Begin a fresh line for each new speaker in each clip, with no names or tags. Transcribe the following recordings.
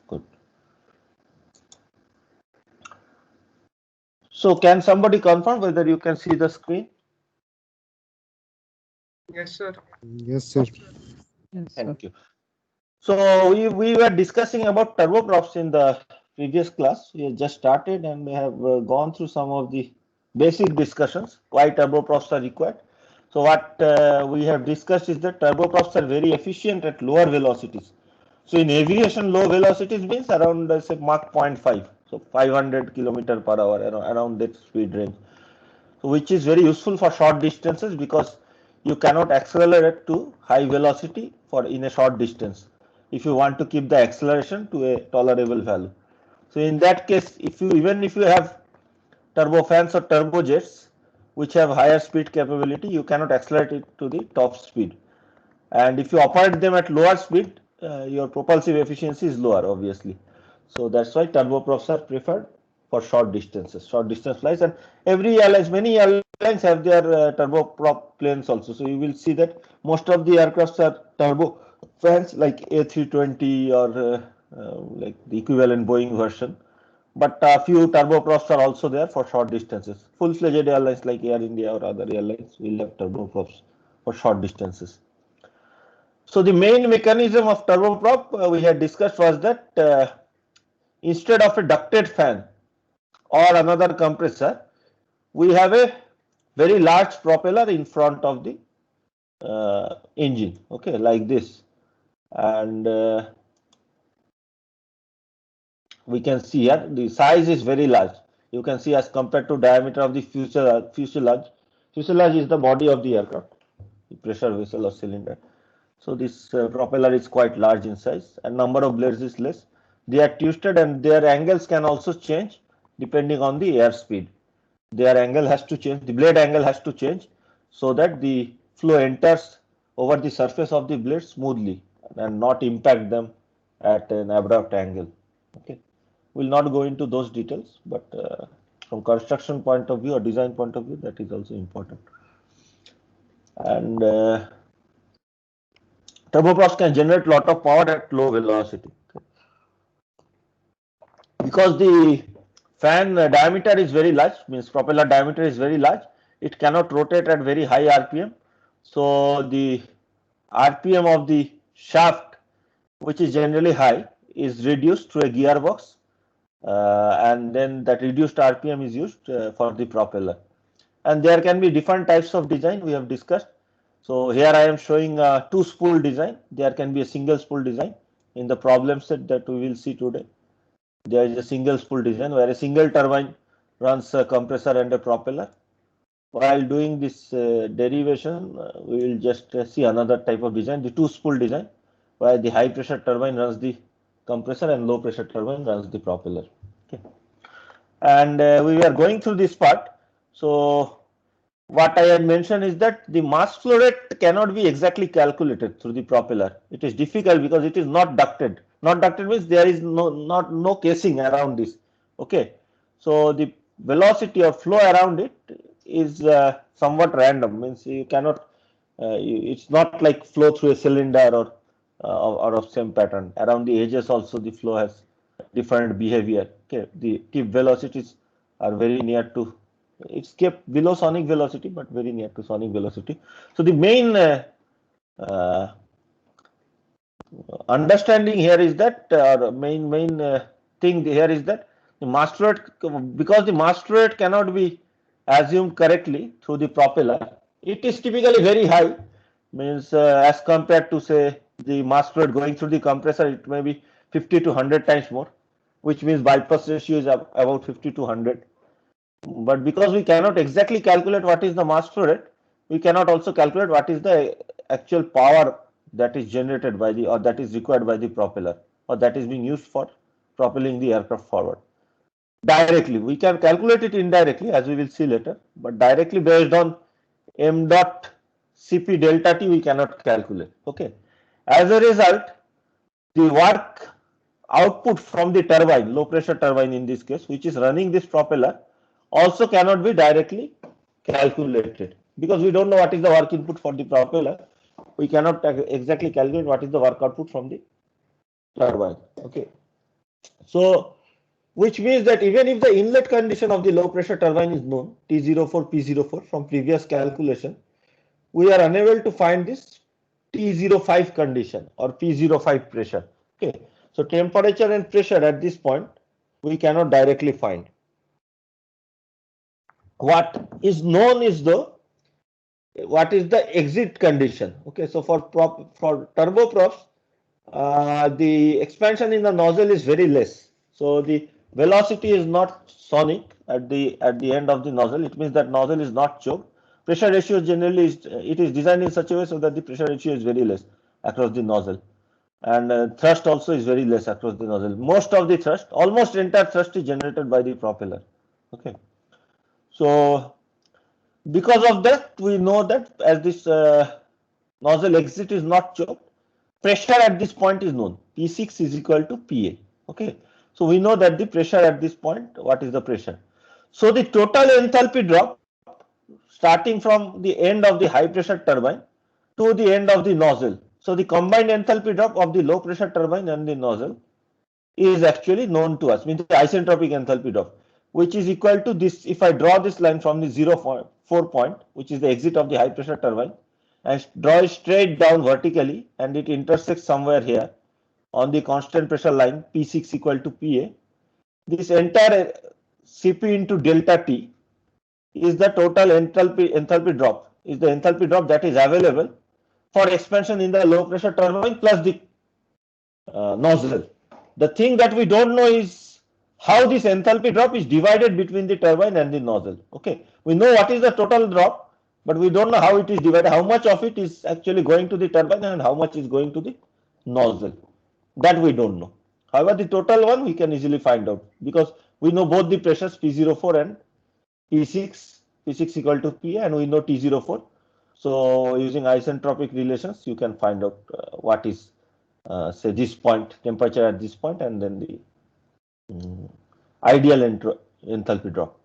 Good. So can somebody confirm whether you can see the screen?
Yes, sir.
Yes, sir.
Yes, sir.
Thank you. So we were discussing about turboprops in the previous class. We have just started and we have gone through some of the basic discussions why turboprops are required. So what we have discussed is that turboprops are very efficient at lower velocities. So in aviation, low velocities means around say Mach 0.5, so 500 kilometer per hour, around that speed range. So which is very useful for short distances because you cannot accelerate to high velocity for in a short distance if you want to keep the acceleration to a tolerable value. So in that case, if you even if you have turbofans or turbojets which have higher speed capability, you cannot accelerate it to the top speed. And if you operate them at lower speed, your propulsive efficiency is lower, obviously. So that's why turboprops are preferred for short distances, short distance flights. And every airlines, many airlines have their turboprop planes also. So you will see that most of the aircrafts are turbofans like A320 or like the equivalent Boeing version. But a few turboprops are also there for short distances. Full-fledged airlines like Air India or other airlines will have turboprops for short distances. So the main mechanism of turboprop we had discussed was that instead of a ducted fan or another compressor, we have a very large propeller in front of the engine, okay, like this. And we can see here the size is very large. You can see as compared to diameter of the fuselage. Fuselage is the body of the aircraft, the pressure vessel or cylinder. So this propeller is quite large in size and number of blades is less. They are twisted and their angles can also change depending on the airspeed. Their angle has to change, the blade angle has to change so that the flow enters over the surface of the blade smoothly and not impact them at an abrupt angle. Okay, we'll not go into those details, but from construction point of view or design point of view, that is also important. And turboprops can generate lot of power at low velocity. Because the fan diameter is very large, means propeller diameter is very large, it cannot rotate at very high RPM. So the RPM of the shaft, which is generally high, is reduced through a gearbox, and then that reduced RPM is used for the propeller. And there can be different types of design we have discussed. So here I am showing a two spool design. There can be a single spool design in the problem set that we will see today. There is a single spool design where a single turbine runs a compressor and a propeller. While doing this derivation, we will just see another type of design, the two spool design, where the high pressure turbine runs the compressor and low pressure turbine runs the propeller. Okay. And we are going through this part. So what I had mentioned is that the mass flow rate cannot be exactly calculated through the propeller. It is difficult because it is not ducted. Not ducted means there is no casing around this. Okay, so the velocity or flow around it is somewhat random. Means you cannot. It's not like flow through a cylinder or of same pattern. Around the edges also the flow has different behavior. Okay, the tip velocities are very near to, it's kept below sonic velocity but very near to sonic velocity. So the main uh, understanding here is that main thing here is that the mass flow rate, because the mass flow rate cannot be assumed correctly through the propeller, it is typically very high, means as compared to say the mass flow rate going through the compressor, it may be 50 to 100 times more, which means bypass ratio is about 50 to 100. But because we cannot exactly calculate what is the mass flow rate, we cannot also calculate what is the actual power that is generated by the, or that is required by the propeller, or that is being used for propelling the aircraft forward. Directly, we can calculate it indirectly as we will see later, but directly based on m dot Cp delta T we cannot calculate. Okay. As a result, the work output from the turbine, low pressure turbine in this case, which is running this propeller, also cannot be directly calculated because we don't know what is the work input for the propeller. We cannot exactly calculate what is the work output from the turbine. Okay. So, which means that even if the inlet condition of the low pressure turbine is known, T04, P04 from previous calculation, we are unable to find this T05 condition or P05 pressure. Okay, so temperature and pressure at this point we cannot directly find. What is known is what is the exit condition. Okay, so for turboprops, the expansion in the nozzle is very less. So the velocity is not sonic at the end of the nozzle. It means that nozzle is not choked. Pressure ratio generally it is designed in such a way so that the pressure ratio is very less across the nozzle, and thrust also is very less across the nozzle. Most of the thrust, almost entire thrust is generated by the propeller. Okay, so because of that, we know that as this nozzle exit is not choked, pressure at this point is known. P6 is equal to PA. Okay, so we know that the pressure at this point, what is the pressure? So the total enthalpy drop starting from the end of the high pressure turbine to the end of the nozzle. So the combined enthalpy drop of the low pressure turbine and the nozzle is actually known to us, means the isentropic enthalpy drop, which is equal to this. If I draw this line from the 0.4 point, which is the exit of the high pressure turbine, and draw it straight down vertically, and it intersects somewhere here on the constant pressure line P6 equal to PA, this entire Cp into delta T is the total enthalpy drop, is the enthalpy drop that is available for expansion in the low pressure turbine plus the nozzle. The thing that we don't know is how this enthalpy drop is divided between the turbine and the nozzle. Okay, we know what is the total drop, but we don't know how it is divided, how much of it is actually going to the turbine and how much is going to the nozzle. That we don't know. However, the total one we can easily find out because we know both the pressures P04 and P6, P6 equal to P, and we know T04. So using isentropic relations, you can find out what is say this point, temperature at this point, and then the ideal enthalpy drop.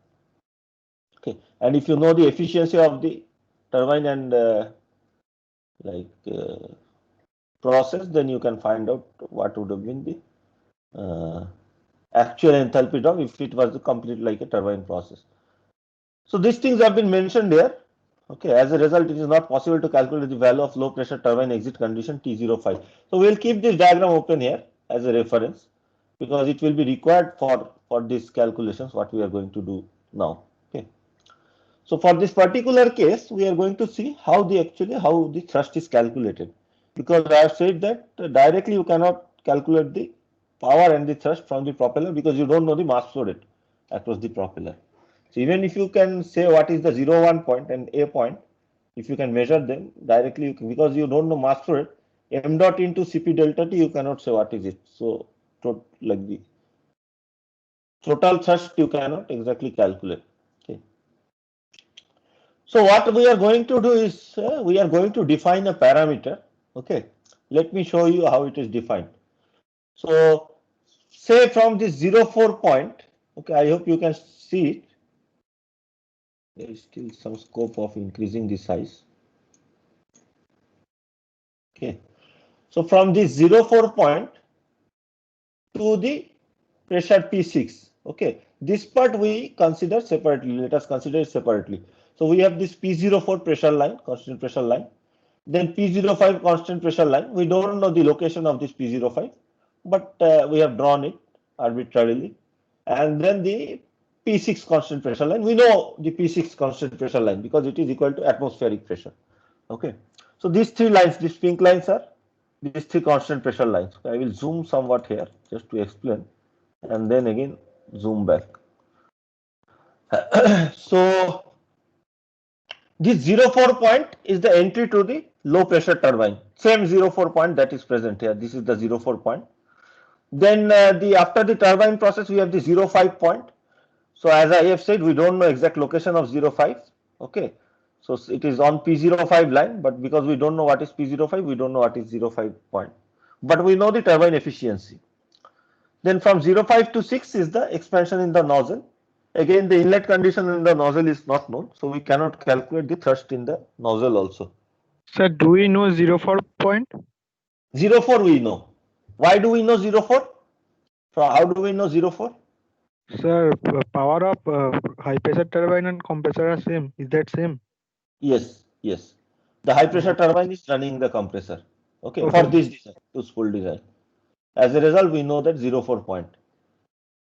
Okay, and if you know the efficiency of the turbine and process, then you can find out what would have been the actual enthalpy drop if it was complete like a turbine process. So these things have been mentioned here. Okay, as a result, it is not possible to calculate the value of low pressure turbine exit condition T05. So we'll keep this diagram open here as a reference because it will be required for these calculations what we are going to do now. Okay. So for this particular case, we are going to see how the thrust is calculated, because I have said that directly you cannot calculate the power and the thrust from the propeller because you don't know the mass flow rate across the propeller. So even if you can say what is the 0, 1 point and A point, if you can measure them directly, because you don't know mass flow rate, m dot into Cp delta T, you cannot say what is it. So like the total thrust you cannot exactly calculate. Okay. So what we are going to do is we are going to define a parameter. Okay. Let me show you how it is defined. So say from this 0.4 point, okay, I hope you can see it. There is still some scope of increasing the size. Okay. So from this 0.4 point to the pressure P6. Okay. This part we consider separately. Let us consider it separately. So we have this P04 pressure line, constant pressure line. Then P05 constant pressure line. We don't know the location of this P05, but we have drawn it arbitrarily. And then the P6 constant pressure line. We know the P6 constant pressure line because it is equal to atmospheric pressure. Okay. So these three lines, these pink lines are these three constant pressure lines. I will zoom somewhat here just to explain, and then again zoom back. So this 0.4 point is the entry to the low pressure turbine. Same 0.4 point that is present here. This is the 0.4 point. Then after the turbine process, we have the 0.5 point. So as I have said, we don't know exact location of 0.5. Okay. So it is on P05 line, but because we don't know what is P05, we don't know what is 0.5 point. But we know the turbine efficiency. Then from 0.5 to 6 is the expansion in the nozzle. Again, the inlet condition in the nozzle is not known, so we cannot calculate the thrust in the nozzle also.
Sir, do we know 0.4 point?
0.4 we know. Why do we know 0.4? So how do we know 0.4?
Sir, power of high pressure turbine and compressor are same. Is that same?
Yes, yes. The high pressure
Oh,
turbine is running the compressor. Okay, for
okay.
this design, to spool design. As a result, we know that 0.4 point.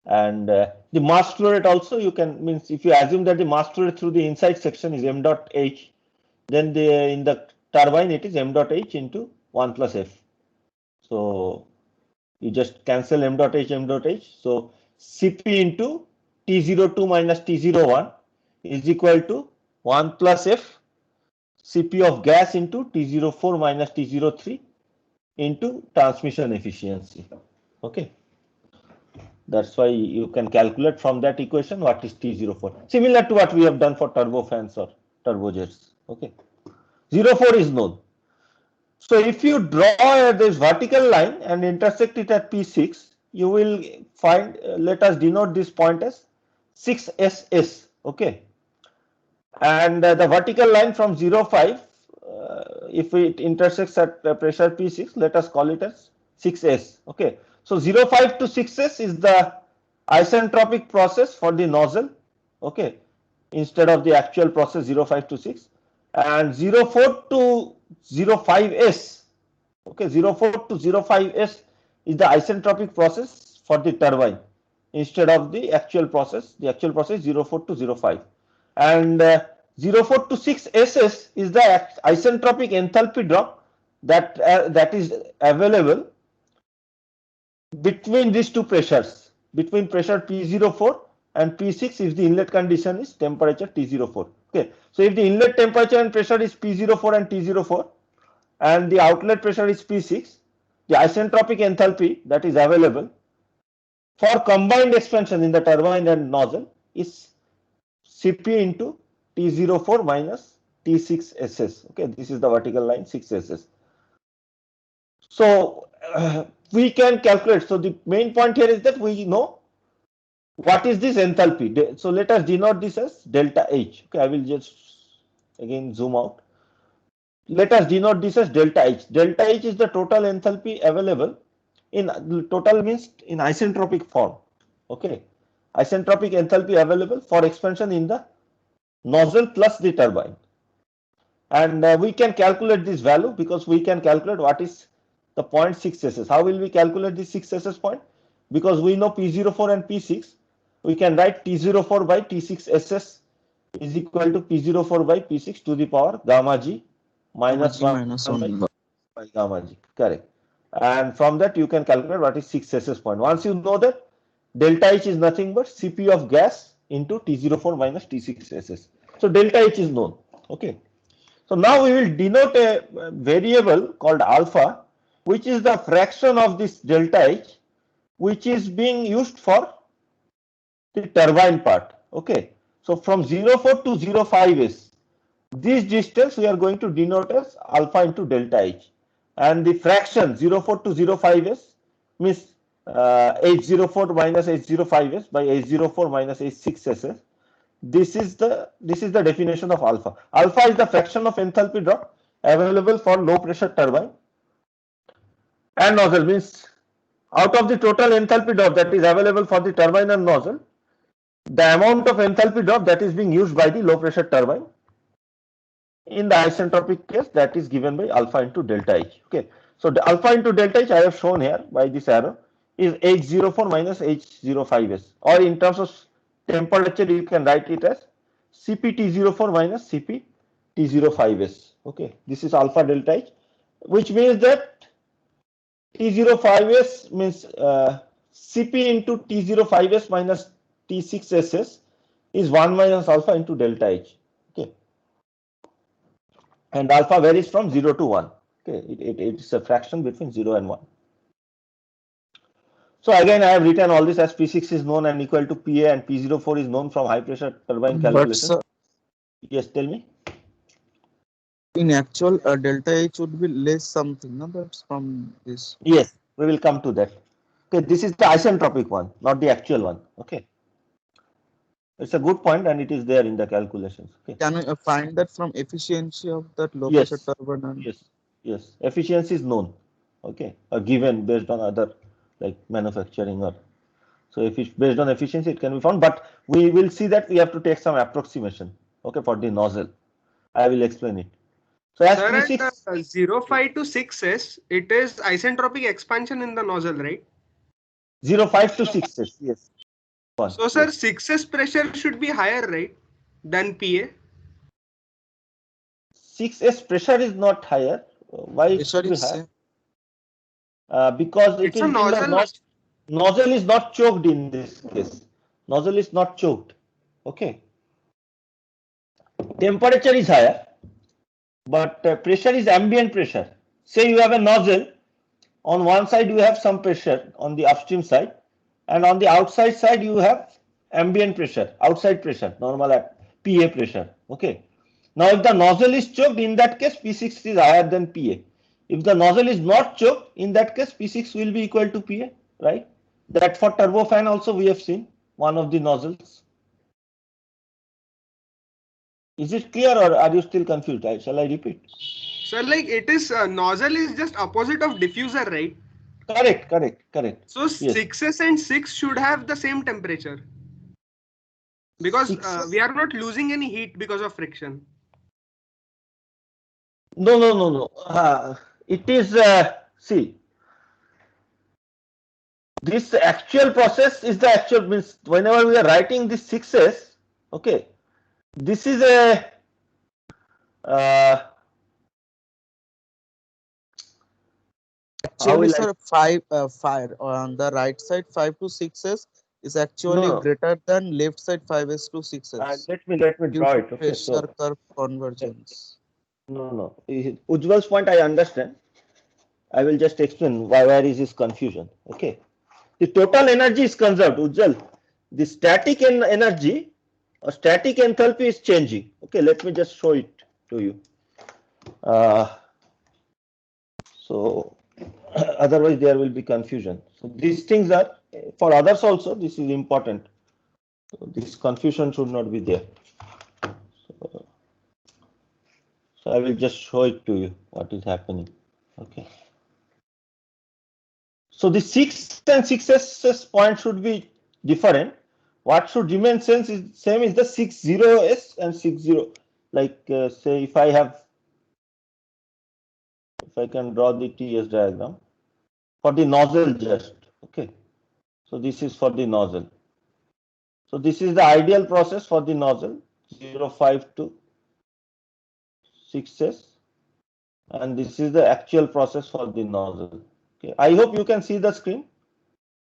And the mass flow rate also, you can, means if you assume that the mass flow rate through the inside section is m dot h, then in the turbine it is m dot h into 1 plus f. So you just cancel m dot h, m dot h. So Cp into T02 minus T01 is equal to 1 plus f Cp of gas into T04 minus T03 into transmission efficiency. Okay. That's why you can calculate from that equation what is T04. Similar to what we have done for turbofans or turbojets. Okay. 0.4 is known. So if you draw this vertical line and intersect it at P6, you will find, let us denote this point as 6SS. Okay. And the vertical line from 0.5, if it intersects at pressure P6, let us call it as 6S. Okay. So 0.5 to 6S is the isentropic process for the nozzle. Okay. Instead of the actual process 0.5 to 6. And 0.4 to 0.5S. Okay. 0.4 to 0.5S is the isentropic process for the turbine instead of the actual process. The actual process 0.4 to 0.5. And 0.4 to 6 SS is the isentropic enthalpy drop that is available between these two pressures, between pressure P04 and P6 if the inlet condition is temperature T04. Okay, so if the inlet temperature and pressure is P04 and T04 and the outlet pressure is P6, the isentropic enthalpy that is available for combined expansion in the turbine and nozzle is Cp into T04 minus T6SS. Okay, this is the vertical line 6SS. So we can calculate. So the main point here is that we know what is this enthalpy. So let us denote this as delta H. Okay, I will just again zoom out. Let us denote this as delta H. Delta H is the total enthalpy available in total means in isentropic form. Okay, isentropic enthalpy available for expansion in the nozzle plus the turbine. And we can calculate this value because we can calculate what is the point 6SS. How will we calculate this 6SS point? Because we know P04 and P6, we can write T04 by T6SS is equal to P04 by P6 to the power gamma G minus 1 by gamma G. Correct. And from that you can calculate what is 6SS point. Once you know that, delta H is nothing but Cp of gas into T04 minus T6SS. So delta H is known. Okay. So now we will denote a variable called alpha, which is the fraction of this delta H, which is being used for the turbine part. Okay. So from 0.4 to 0.5S, this distance we are going to denote as alpha into delta H. And the fraction 0.4 to 0.5S means H04 minus H05S by H04 minus H6SS. This is the definition of alpha. Alpha is the fraction of enthalpy drop available for low pressure turbine and nozzle, means out of the total enthalpy drop that is available for the turbine and nozzle, the amount of enthalpy drop that is being used by the low pressure turbine in the isentropic case, that is given by alpha into delta H. Okay, so the alpha into delta H I have shown here by this arrow is H04 minus H05S, or in terms of temperature you can write it as CpT04 minus CpT05S. Okay, this is alpha delta H, which means that T05S means Cp into T05S minus T6SS is 1 minus alpha into delta H. Okay, and alpha varies from 0 to 1. Okay, it's a fraction between 0 and 1. So again, I have written all this as P6 is known and equal to PA and P04 is known from high pressure turbine calculation. Yes, tell me.
In actual, delta H would be less something, no? That's from this.
Yes, we will come to that. Okay, this is the isentropic one, not the actual one. Okay, it's a good point and it is there in the calculations. Okay.
Can we find that from efficiency of that low pressure
Yes,
turbine?
yes. Efficiency is known. Okay, a given based on other like manufacturing or So if it's based on efficiency, it can be found, but we will see that we have to take some approximation, okay, for the nozzle. I will explain it. So as
Sir, at
P6,
0.5 to 6s, it is isentropic expansion in the nozzle, right?
0.5 to 6s, yes.
So, sir,
Yes.
6s pressure should be higher, right, than PA?
6s pressure is not higher. Why it
Pressure
should be
is
higher?
same.
Because it
It's a
is in the
nozzle.
nozzle is not choked in this case. Nozzle is not choked. Okay. Temperature is higher, but pressure is ambient pressure. Say you have a nozzle. On one side you have some pressure on the upstream side, and on the outside side you have ambient pressure, outside pressure, normal PA pressure. Okay. Now if the nozzle is choked, in that case P6 is higher than PA. If the nozzle is not choked, in that case P6 will be equal to PA, right? That for turbofan also we have seen one of the nozzles. Is it clear or are you still confused? Shall I repeat?
Sir, like it is nozzle is just opposite of diffuser, right?
Correct.
So
Yes.
6s and 6 should have the same temperature because
6s.
we are not losing any heat because of friction.
No. It is, see, this actual process is the actual, means whenever we are writing this 6s, okay, this is a how
Actually,
will
sir, five on the right side 5 to 6s is actually
no,
greater than left side 5s to 6s
let me
due
draw
to
it. Okay,
pressure
so
curve convergence.
no. Ujjwal's point I understand. I will just explain where is this confusion. Okay, the total energy is conserved, Ujjwal. The static energy or static enthalpy is changing. Okay, let me just show it to you. So otherwise there will be confusion. So these things are for others also. This is important. So this confusion should not be there. So I will just show it to you what is happening. Okay. So the 6 and 6s point should be different. What should remain same is the 60s and 60. Like say if I can draw the TS diagram for the nozzle just. Okay. So this is for the nozzle. So this is the ideal process for the nozzle 0.5 to 6s, and this is the actual process for the nozzle. Okay. I hope you can see the screen.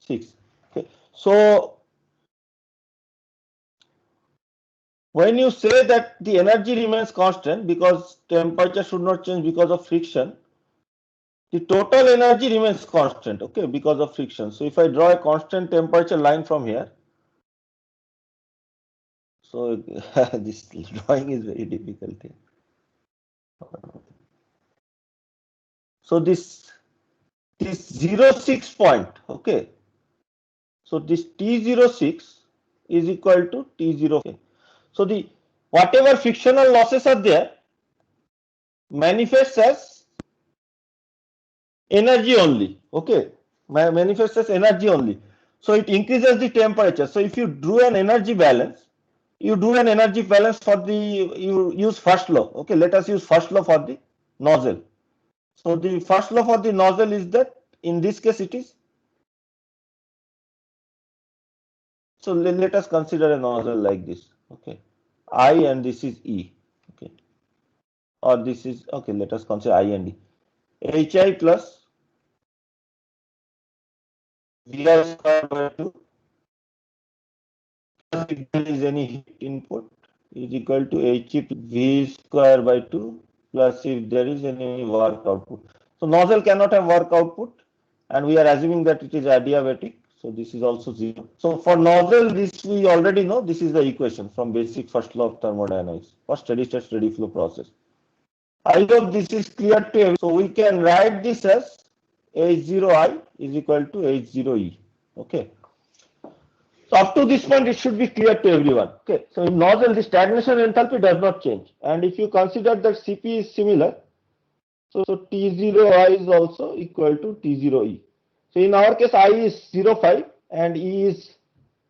6. Okay. So when you say that the energy remains constant because temperature should not change because of friction, the total energy remains constant, okay, because of friction. So if I draw a constant temperature line from here, so this drawing is very difficult here. So this 06 point, okay. So this T06 is equal to T0. Okay. So the whatever frictional losses are there manifests as energy only. Okay, manifests as energy only. So it increases the temperature. So if you do an energy balance, you do an energy balance for the, you use first law. Okay, let us use first law for the nozzle. So the first law for the nozzle is that in this case it is. So let us consider a nozzle like this. Okay, I and this is E. Okay, or this is, okay, let us consider I and D. HI plus VR square by 2 plus if there is any heat input is equal to He V square by 2 plus if there is any work output. So nozzle cannot have work output, and we are assuming that it is adiabatic. So this is also 0. So for nozzle, this we already know. This is the equation from basic first law of thermodynamics for steady state steady flow process. I hope this is clear to everyone. So we can write this as H0I is equal to H0E. Okay. So up to this point, it should be clear to everyone. Okay. So in nozzle, the stagnation enthalpy does not change. And if you consider that Cp is similar, so T0I is also equal to T0E. So in our case, I is 0.5 and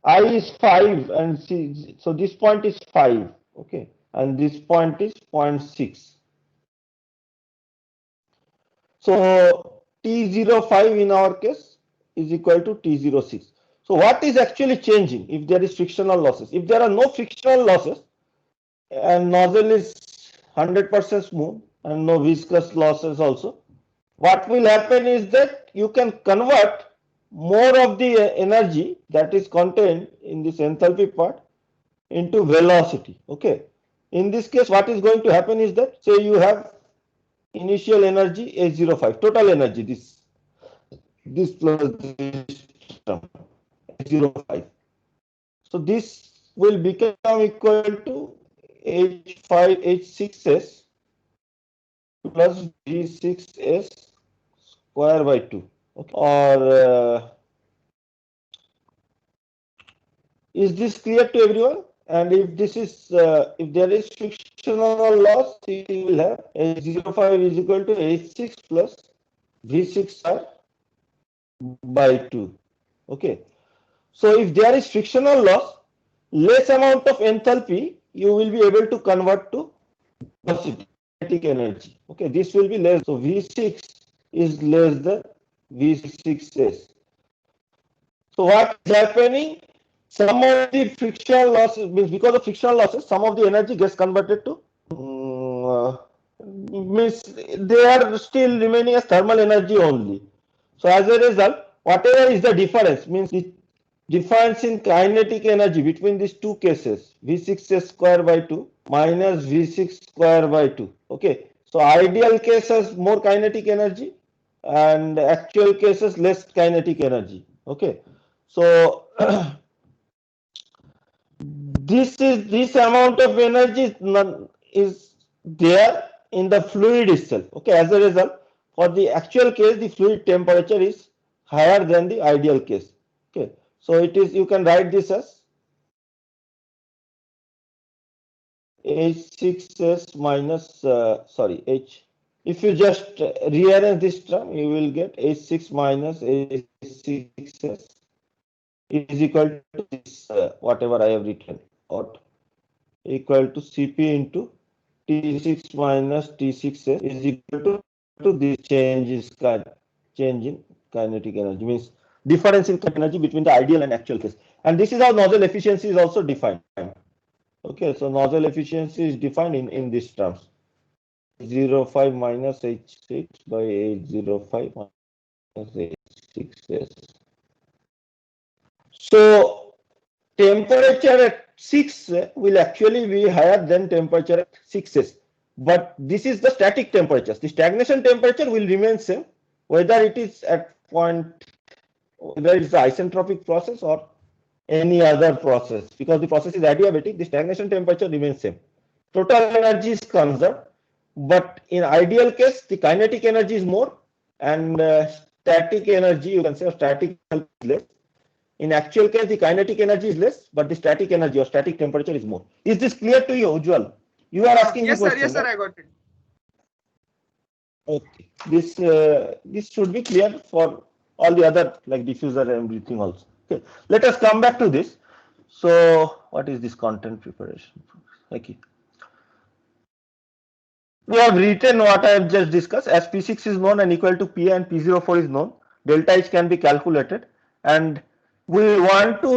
I is 5 and C, so this point is 5, okay, and this point is 0.6. So T05 in our case is equal to T06. So what is actually changing if there is frictional losses? If there are no frictional losses and nozzle is 100% smooth and no viscous losses also, what will happen is that you can convert more of the energy that is contained in this enthalpy part into velocity. Okay. In this case, what is going to happen is that, say you have initial energy H05, total energy, this plus this term, H05. So this will become equal to H5, H6S plus V6S square by 2. Okay. Or is this clear to everyone? And if this is, if there is frictional loss, you will have H05 is equal to H6 plus V6 by 2. Okay. So if there is frictional loss, less amount of enthalpy you will be able to convert to velocity, kinetic energy. Okay, this will be less. So V6 is less than V6S. So what is happening? Some of the frictional losses, means because of frictional losses, some of the energy gets converted to means they are still remaining as thermal energy only. So as a result, whatever is the difference, means the difference in kinetic energy between these two cases, V6S square by 2 minus V6 square by 2. Okay, so ideal case has more kinetic energy and actual cases less kinetic energy. Okay, so this amount of energy is there in the fluid itself. Okay, as a result, for the actual case, the fluid temperature is higher than the ideal case. Okay, so it is, you can write this as H6S minus sorry H. If you just rearrange this term, you will get H6 minus H6S is equal to this whatever I have written, or equal to Cp into T6 minus T6S is equal to this change in kinetic energy, means difference in kinetic energy between the ideal and actual case. And this is how nozzle efficiency is also defined. Okay, so nozzle efficiency is defined in these terms. 05 minus H6 by H05 minus H6S. So temperature at 6 will actually be higher than temperature at 6S. But this is the static temperatures. The stagnation temperature will remain same, whether it is at whether it's an isentropic process or any other process, because the process is adiabatic, the stagnation temperature remains same. Total energy is conserved, but in ideal case, the kinetic energy is more and static energy, you can say static is less. In actual case, the kinetic energy is less, but the static energy or static temperature is more. Is this clear to you, Ujjwal? You are asking
Yes,
the
sir.
question.
Yes, sir.
Right?
I got it.
Okay. This should be clear for all the other like diffuser and everything also. Okay. Let us come back to this. So what is this content preparation? Okay. We have written what I have just discussed. As P6 is known and equal to P and P04 is known, delta H can be calculated, and we want to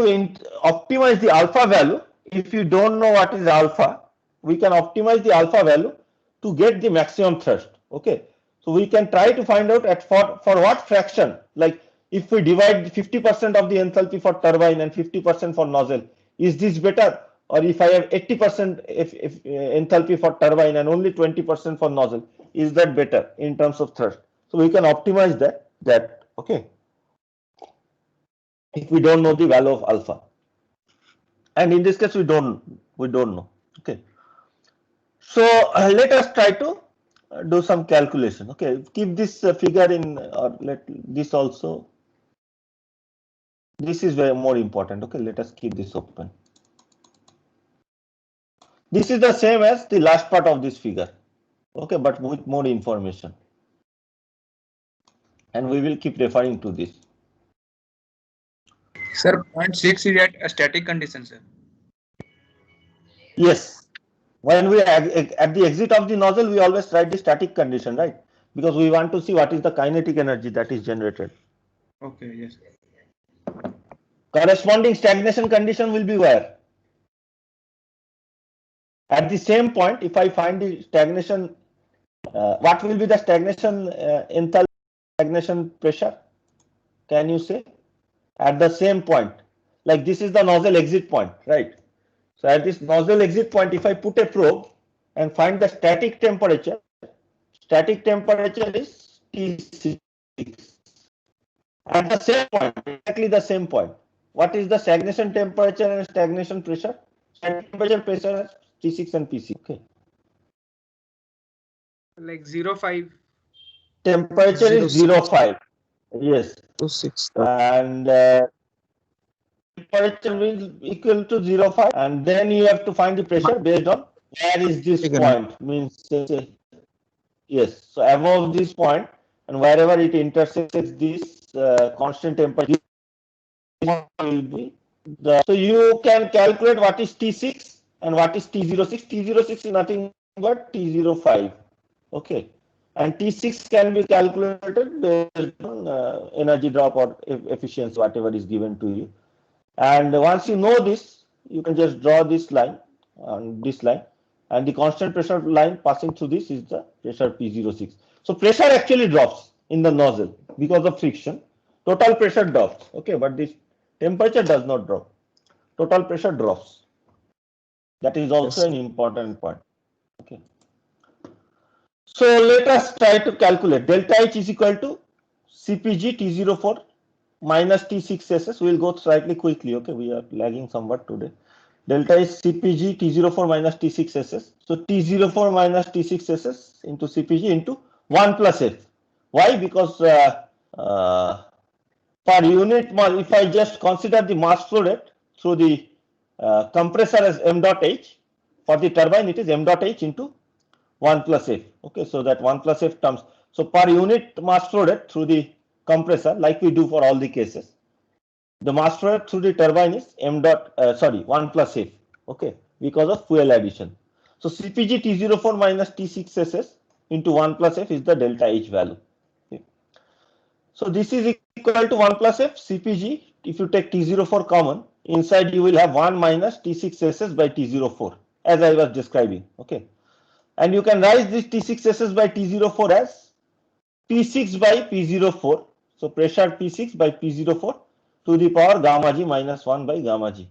optimize the alpha value. If you don't know what is alpha, we can optimize the alpha value to get the maximum thrust. Okay, so we can try to find out at for what fraction, like if we divide 50% of the enthalpy for turbine and 50% for nozzle, is this better? Or if I have 80% if enthalpy for turbine and only 20% for nozzle, is that better in terms of thrust? So we can optimize that. Okay, if we don't know the value of alpha, and in this case we don't know. Okay, so let us try to do some calculation. Okay, keep this figure in, or let this also. This is very more important. Okay, let us keep this open. This is the same as the last part of this figure. Okay, but with more information. And we will keep referring to this.
Sir, point 6 is at a static condition, sir.
Yes. When we at the exit of the nozzle, we always write the static condition, right? Because we want to see what is the kinetic energy that is generated.
Okay, yes.
Corresponding stagnation condition will be where? At the same point, if I find the stagnation, what will be the stagnation enthalpy, stagnation pressure? Can you say? At the same point, like this is the nozzle exit point, right? So at this nozzle exit point, if I put a probe and find the static temperature is T6. At the same point, exactly the same point. What is the stagnation temperature and stagnation pressure? Static temperature, pressure, T6 and PC. Okay.
Like 0.5.
Temperature is 0.5. Yes.
6.
And temperature will equal to 0.5, and then you have to find the pressure based on where is this point. Means yes. So above this point, and wherever it intersects this constant temperature will be the. So you can calculate what is T6 and what is T06. T06 is nothing but T05. Okay. And T6 can be calculated based on energy drop or efficiency, whatever is given to you. And once you know this, you can just draw this line on this line, and the constant pressure line passing through this is the pressure P06. So pressure actually drops in the nozzle because of friction. Total pressure drops, okay, but this temperature does not drop. Total pressure drops. That is also an important point. Okay. So let us try to calculate. Delta H is equal to CPG T04 minus T6SS. We will go slightly quickly. Okay, we are lagging somewhat today. Delta is CPG T04 minus T6SS. So T04 minus T6SS into CPG into 1 plus F. Why? Because per unit mass, if I just consider the mass flow rate through the compressor as m dot h, for the turbine it is m dot h into 1 plus F. Okay, so that 1 plus F terms. So per unit mass flow rate through the compressor, like we do for all the cases, the mass flow rate through the turbine is 1 plus F. Okay, because of fuel addition. So CPG T04 minus T6SS into 1 plus F is the delta H value. Okay. So this is equal to 1 plus F CPG. If you take T04 common, inside you will have 1 minus T6SS by T04, as I was describing. Okay. And you can write this T6SS by T04 as P6 by P04. So pressure P6 by P04 to the power gamma g minus 1 by gamma g.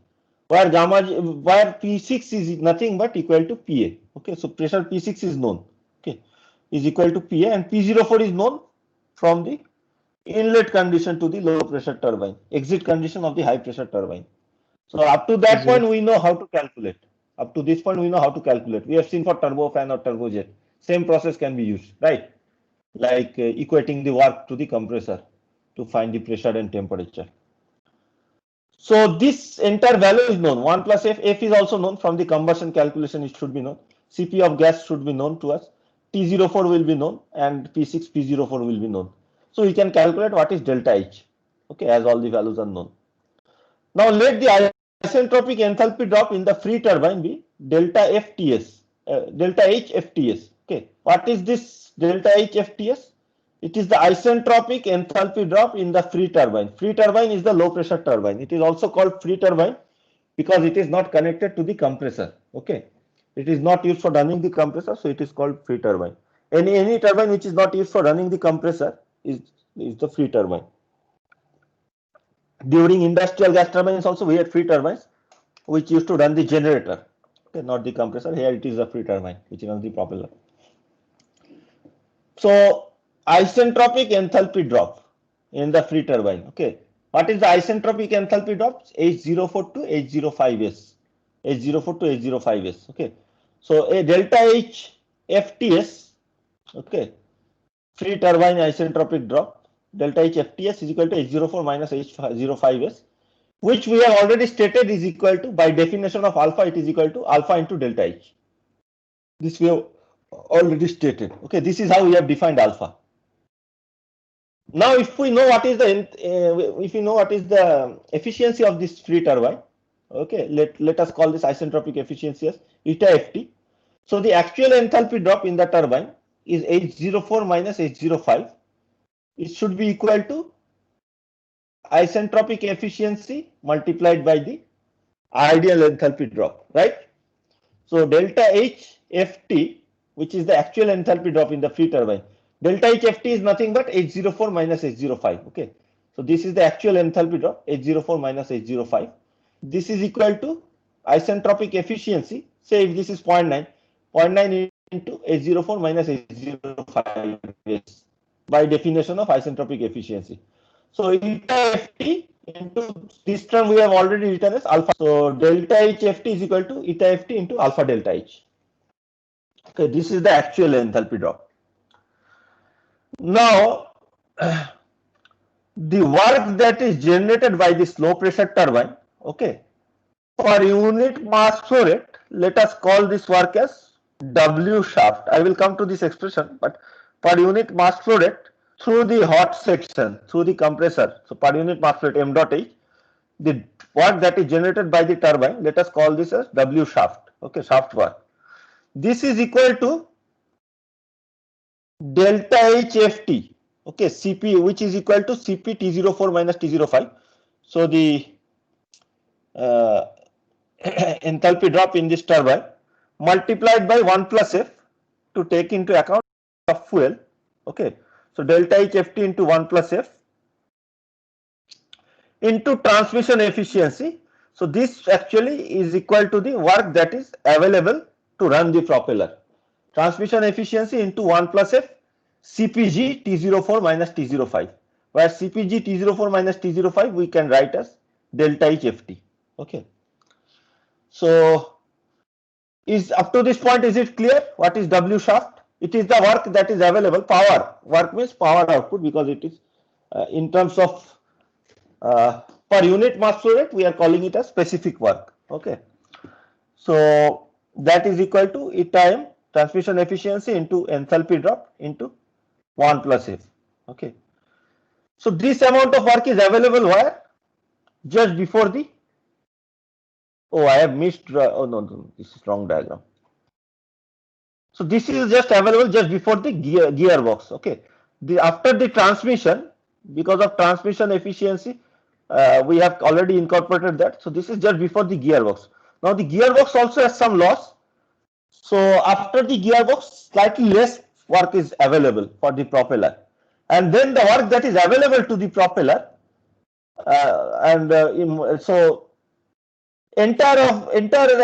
Where P6 is nothing but equal to PA. Okay, so pressure P6 is known. Okay, is equal to PA, and P04 is known from the inlet condition to the low pressure turbine, exit condition of the high pressure turbine. So up to that point, we know how to calculate. Up to this point, we know how to calculate. We have seen for turbofan or turbojet, same process can be used, right? Like equating the work to the compressor to find the pressure and temperature. So this entire value is known. 1 plus F. F is also known from the combustion calculation. It should be known. Cp of gas should be known to us. T04 will be known, and P6, P04 will be known. So we can calculate what is delta H. Okay, as all the values are known. Now let the isentropic enthalpy drop in the free turbine be delta FTS, delta H FTS. Okay, what is this delta H FTS? It is the isentropic enthalpy drop in the free turbine. Free turbine is the low pressure turbine. It is also called free turbine because it is not connected to the compressor. Okay, it is not used for running the compressor, so it is called free turbine. Any turbine which is not used for running the compressor is the free turbine. During industrial gas turbines also we had free turbines which used to run the generator, okay, not the compressor. Here it is a free turbine which runs the propeller. So isentropic enthalpy drop in the free turbine. Okay, what is the isentropic enthalpy drop? H04 to H05S. H04 to H05S. Okay, so a delta H FTS. Okay, free turbine isentropic drop. Delta H FTS is equal to H04 minus H05S, which we have already stated is equal to, by definition of alpha, it is equal to alpha into delta H. This we have already stated. Okay, this is how we have defined alpha. Now, if we know what is the if you know what is the efficiency of this free turbine, okay, let us call this isentropic efficiency as eta ft. So the actual enthalpy drop in the turbine is H04 minus H05. It should be equal to isentropic efficiency multiplied by the ideal enthalpy drop, right? So delta H ft, which is the actual enthalpy drop in the free turbine, delta H ft is nothing but H04 minus H05. Okay, so this is the actual enthalpy drop, H04 minus H05. This is equal to isentropic efficiency. Say if this is 0.9, 0.9 into H04 minus H05 is by definition of isentropic efficiency. So eta ft into this term we have already written as alpha. So delta H ft is equal to eta ft into alpha delta H. Okay, this is the actual enthalpy drop. Now, the work that is generated by this low pressure turbine, okay, per unit mass flow rate, let us call this work as W shaft. I will come to this expression, but per unit mass flow rate through the hot section, through the compressor, so per unit mass flow rate m dot H, the work that is generated by the turbine, let us call this as W shaft, okay, shaft work. This is equal to delta H ft, okay, Cp, which is equal to Cp T04 minus T05. So the enthalpy drop in this turbine multiplied by 1 plus F to take into account of fuel. Okay, so delta H ft into 1 plus F into transmission efficiency. So this actually is equal to the work that is available to run the propeller. Transmission efficiency into 1 plus F CPG T04 minus T05, where CPG T04 minus T05 we can write as delta H ft. Okay. So is up to this point, is it clear what is W shaft? It is the work that is available. Power work means power output, because it is in terms of per unit mass flow rate, we are calling it a specific work. Okay, so that is equal to eta m transmission efficiency into enthalpy drop into 1 plus F. Okay, so this amount of work is available where? Just before the, oh, I have missed, oh no, this is wrong diagram. So this is just available just before the gearbox. Okay, after the transmission, because of transmission efficiency, we have already incorporated that. So this is just before the gearbox. Now the gearbox also has some loss. So after the gearbox, slightly less work is available for the propeller, and then the work that is available to the propeller, so entire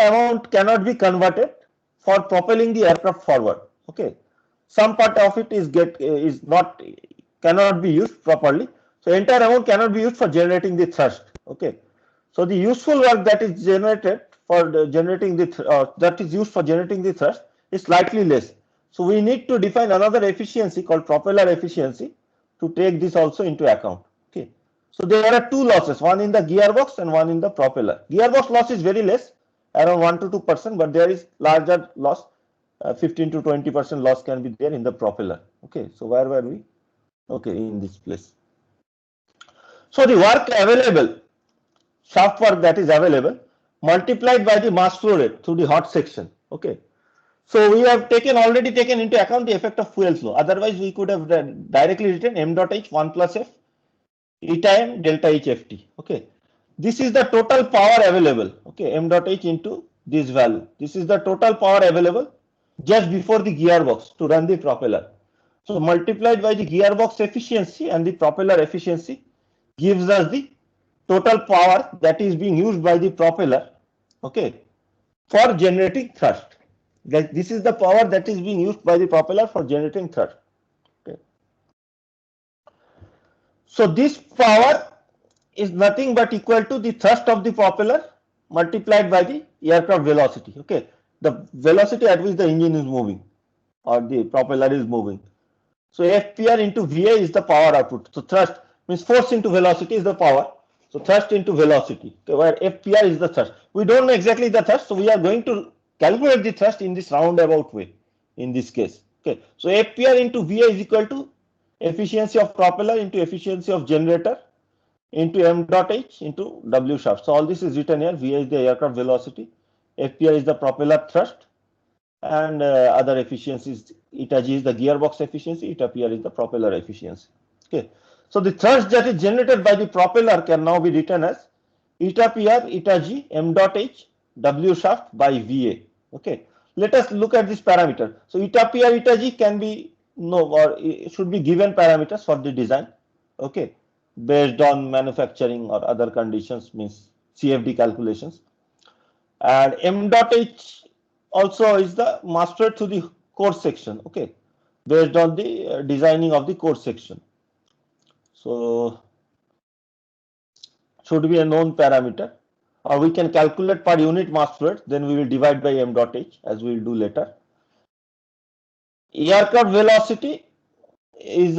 amount cannot be converted for propelling the aircraft forward. Okay, some part of it cannot be used properly. So entire amount cannot be used for generating the thrust. Okay, so the useful work that is generated for generating the that is used for generating the thrust is slightly less. So we need to define another efficiency called propeller efficiency to take this also into account. Okay, so there are two losses, one in the gearbox and one in the propeller. Gearbox loss is very less, around 1 to 2%, but there is larger loss, 15 to 20% loss can be there in the propeller. Okay, so where were we? Okay, in this place. So the work available, shaft work that is available, multiplied by the mass flow rate through the hot section. Okay, so we have already taken into account the effect of fuel flow. Otherwise, we could have directly written m dot h 1 plus f eta m delta h ft. Okay, this is the total power available. Okay, m dot h into this value. This is the total power available just before the gearbox to run the propeller. So multiplied by the gearbox efficiency and the propeller efficiency gives us the total power that is being used by the propeller, okay, for generating thrust. This is the power that is being used by the propeller for generating thrust. Okay. So this power is nothing but equal to the thrust of the propeller multiplied by the aircraft velocity. Okay, the velocity at which the engine is moving or the propeller is moving. So FPR into VA is the power output. So thrust means force into velocity is the power. So thrust into velocity, okay, where FPR is the thrust. We don't know exactly the thrust, so we are going to calculate the thrust in this roundabout way in this case. Okay, so FPR into VA is equal to efficiency of propeller into efficiency of generator into m dot h into W shaft. So all this is written here. V is the aircraft velocity, FPR is the propeller thrust, and other efficiencies. Eta G is the gearbox efficiency, eta PR is the propeller efficiency. Okay. So the thrust that is generated by the propeller can now be written as eta PR, eta G, m dot h, W shaft by VA. Okay. Let us look at this parameter. So eta PR, eta G can be or it should be given parameters for the design. Okay. Based on manufacturing or other conditions, means CFD calculations. And m dot h also is the mass flow to the core section. Okay. Based on the designing of the core section. So should be a known parameter, or we can calculate per unit mass flow, then we will divide by m dot h as we will do later. Aircraft velocity is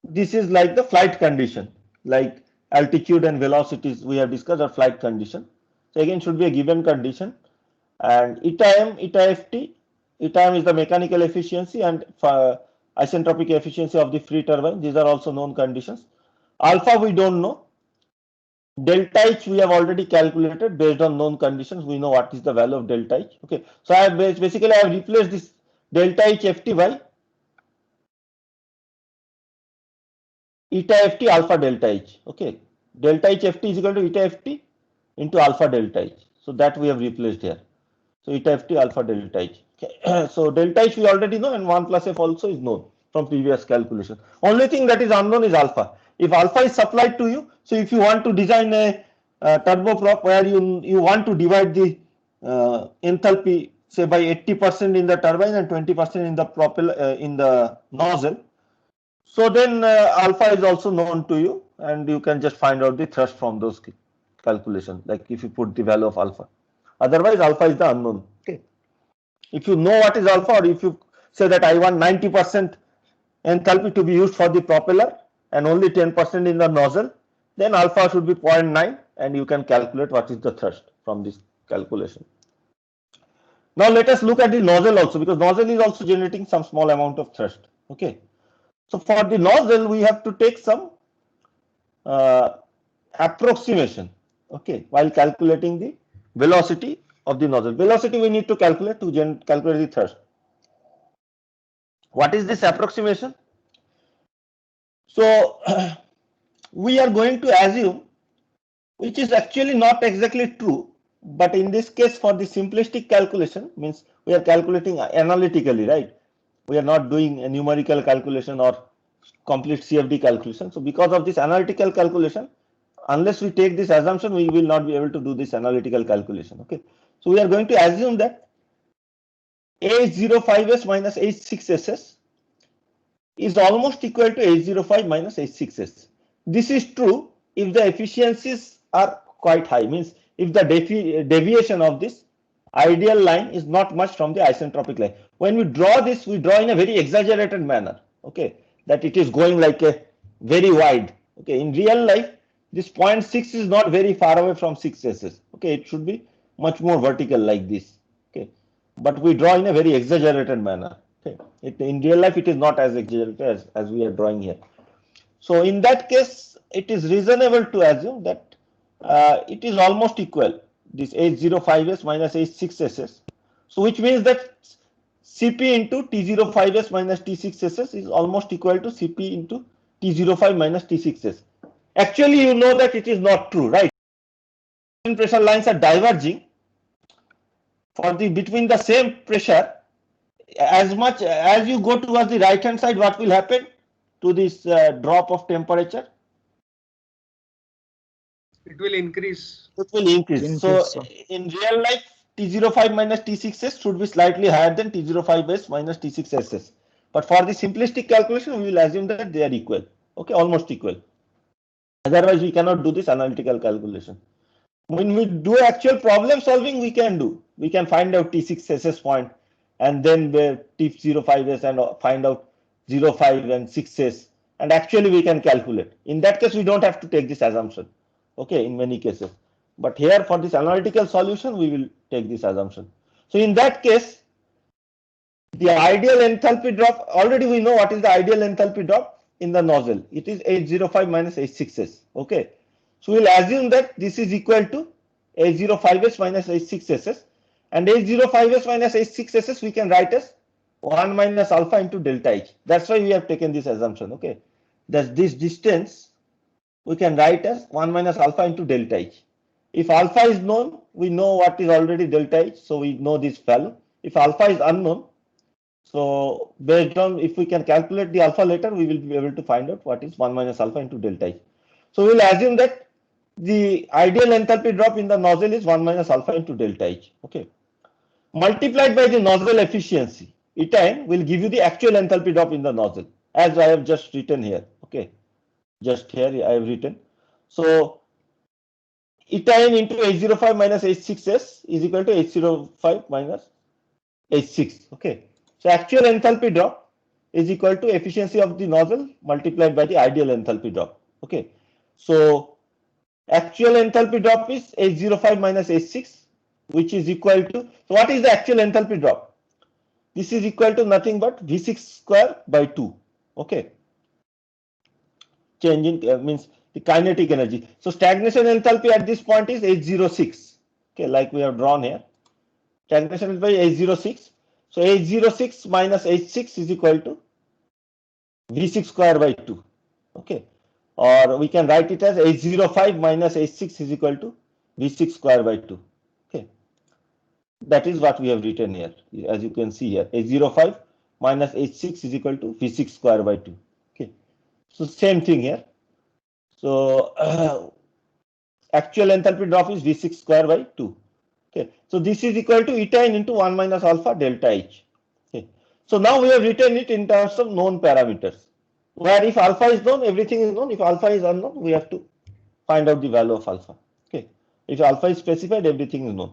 this is like the flight condition, like altitude and velocities we have discussed are flight condition. So again should be a given condition, and eta m, eta ft, eta m is the mechanical efficiency and isentropic efficiency of the free turbine. These are also known conditions. Alpha we don't know. Delta H we have already calculated based on known conditions. We know what is the value of delta H. Okay, so I have basically I have replaced this delta H ft by eta ft alpha delta H. Okay, delta H ft is equal to eta ft into alpha delta H. So that we have replaced here. So eta ft alpha delta H. Okay. So delta H we already know, and 1 plus f also is known from previous calculation. Only thing that is unknown is alpha. If alpha is supplied to you, so if you want to design a turboprop where you want to divide the enthalpy say by 80% in the turbine and 20% in the propeller in the nozzle, so then alpha is also known to you, and you can just find out the thrust from those calculations, like if you put the value of alpha. Otherwise alpha is the unknown. Okay, if you know what is alpha, or if you say that I want 90% enthalpy to be used for the propeller and only 10% in the nozzle, then alpha should be 0.9, and you can calculate what is the thrust from this calculation. Now let us look at the nozzle also, because nozzle is also generating some small amount of thrust. Okay, so for the nozzle we have to take some approximation. Okay, while calculating the velocity of the nozzle. Velocity we need to calculate to calculate the thrust. What is this approximation? So we are going to assume, which is actually not exactly true, but in this case for the simplistic calculation, means we are calculating analytically, right? We are not doing a numerical calculation or complete CFD calculation. So because of this analytical calculation, unless we take this assumption, we will not be able to do this analytical calculation. Okay, so we are going to assume that H05S minus H6SS is almost equal to H05 minus H6S. This is true if the efficiencies are quite high, means if the deviation of this ideal line is not much from the isentropic line. When we draw this, we draw in a very exaggerated manner. Okay, that it is going like a very wide. Okay, in real life, this 0.6 is not very far away from 6SS. Okay, it should be much more vertical like this. Okay, but we draw in a very exaggerated manner. Okay, in real life, it is not as exaggerated as we are drawing here. So in that case, it is reasonable to assume that it is almost equal, this H05S minus H6SS. So which means that Cp into T05S minus T6SS is almost equal to Cp into T05 minus T6S. Actually, you know that it is not true, right? Pressure lines are diverging for the between the same pressure. As much as you go towards the right hand side, what will happen to this drop of temperature?
It will increase.
It will increase. So in real life, T05 minus T6S should be slightly higher than T05S minus T6SS. But for the simplistic calculation, we will assume that they are equal. Okay, almost equal. Otherwise, we cannot do this analytical calculation. When we do actual problem solving, we can find out T6SS point and then the T05S and find out 05 and 6S, and actually we can calculate. In that case, we don't have to take this assumption. Okay, in many cases. But here for this analytical solution, we will take this assumption. So in that case, The ideal enthalpy drop, already we know what is the ideal enthalpy drop in the nozzle. It is H05 minus H6S. Okay. So we'll assume that this is equal to H05S minus H6SS, and H05S minus H6SS we can write as 1 minus alpha into delta H. That's why we have taken this assumption. Okay. That this distance we can write as 1 minus alpha into delta H. If alpha is known, we know what is already delta H, so we know this value. If alpha is unknown, so based on, if we can calculate the alpha later, we will be able to find out what is 1 minus alpha into delta H. So we will assume that the ideal enthalpy drop in the nozzle is 1 minus alpha into delta H. Okay. Multiplied by the nozzle efficiency, eta n will give you the actual enthalpy drop in the nozzle, as I have just written here. Okay. Just here I have written. So eta n into H05 minus H6S is equal to H05 minus H6. Okay. So actual enthalpy drop is equal to efficiency of the nozzle multiplied by the ideal enthalpy drop. Okay. So actual enthalpy drop is H05 minus H6, which is equal to, so what is the actual enthalpy drop? This is equal to nothing but V6 square by 2. Okay. Change in means the kinetic energy. So stagnation enthalpy at this point is H06. Okay, like we have drawn here. Stagnation is by H06. So H06 minus H6 is equal to V6 square by 2. Okay. Or we can write it as H05 minus H6 is equal to V6 square by 2. Okay. That is what we have written here. As you can see here, H05 minus H6 is equal to V6 square by 2. Okay. So same thing here. So actual enthalpy drop is V6 square by 2. Okay. So this is equal to eta n into 1 minus alpha delta H. Okay. So now we have written it in terms of known parameters, where if alpha is known, everything is known. If alpha is unknown, we have to find out the value of alpha. Okay. If alpha is specified, everything is known.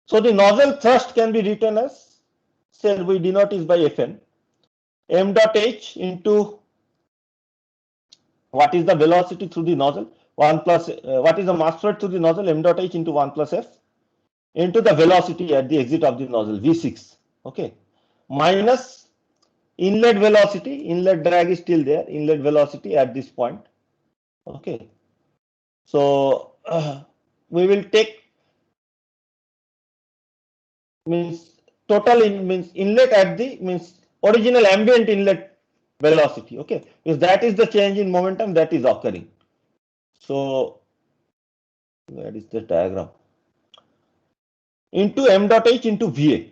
So the nozzle thrust can be written as, say we denote is by Fn, m dot h into what is the velocity through the nozzle, 1 plus, what is the mass flow through the nozzle, m dot h into 1 plus f, into the velocity at the exit of the nozzle, V6. Okay. Minus inlet velocity, inlet drag is still there, inlet velocity at this point. Okay. So we will take, means total means inlet at the means original ambient inlet velocity. Okay. If that is the change in momentum that is occurring. So where is the diagram? Into m dot h into Va.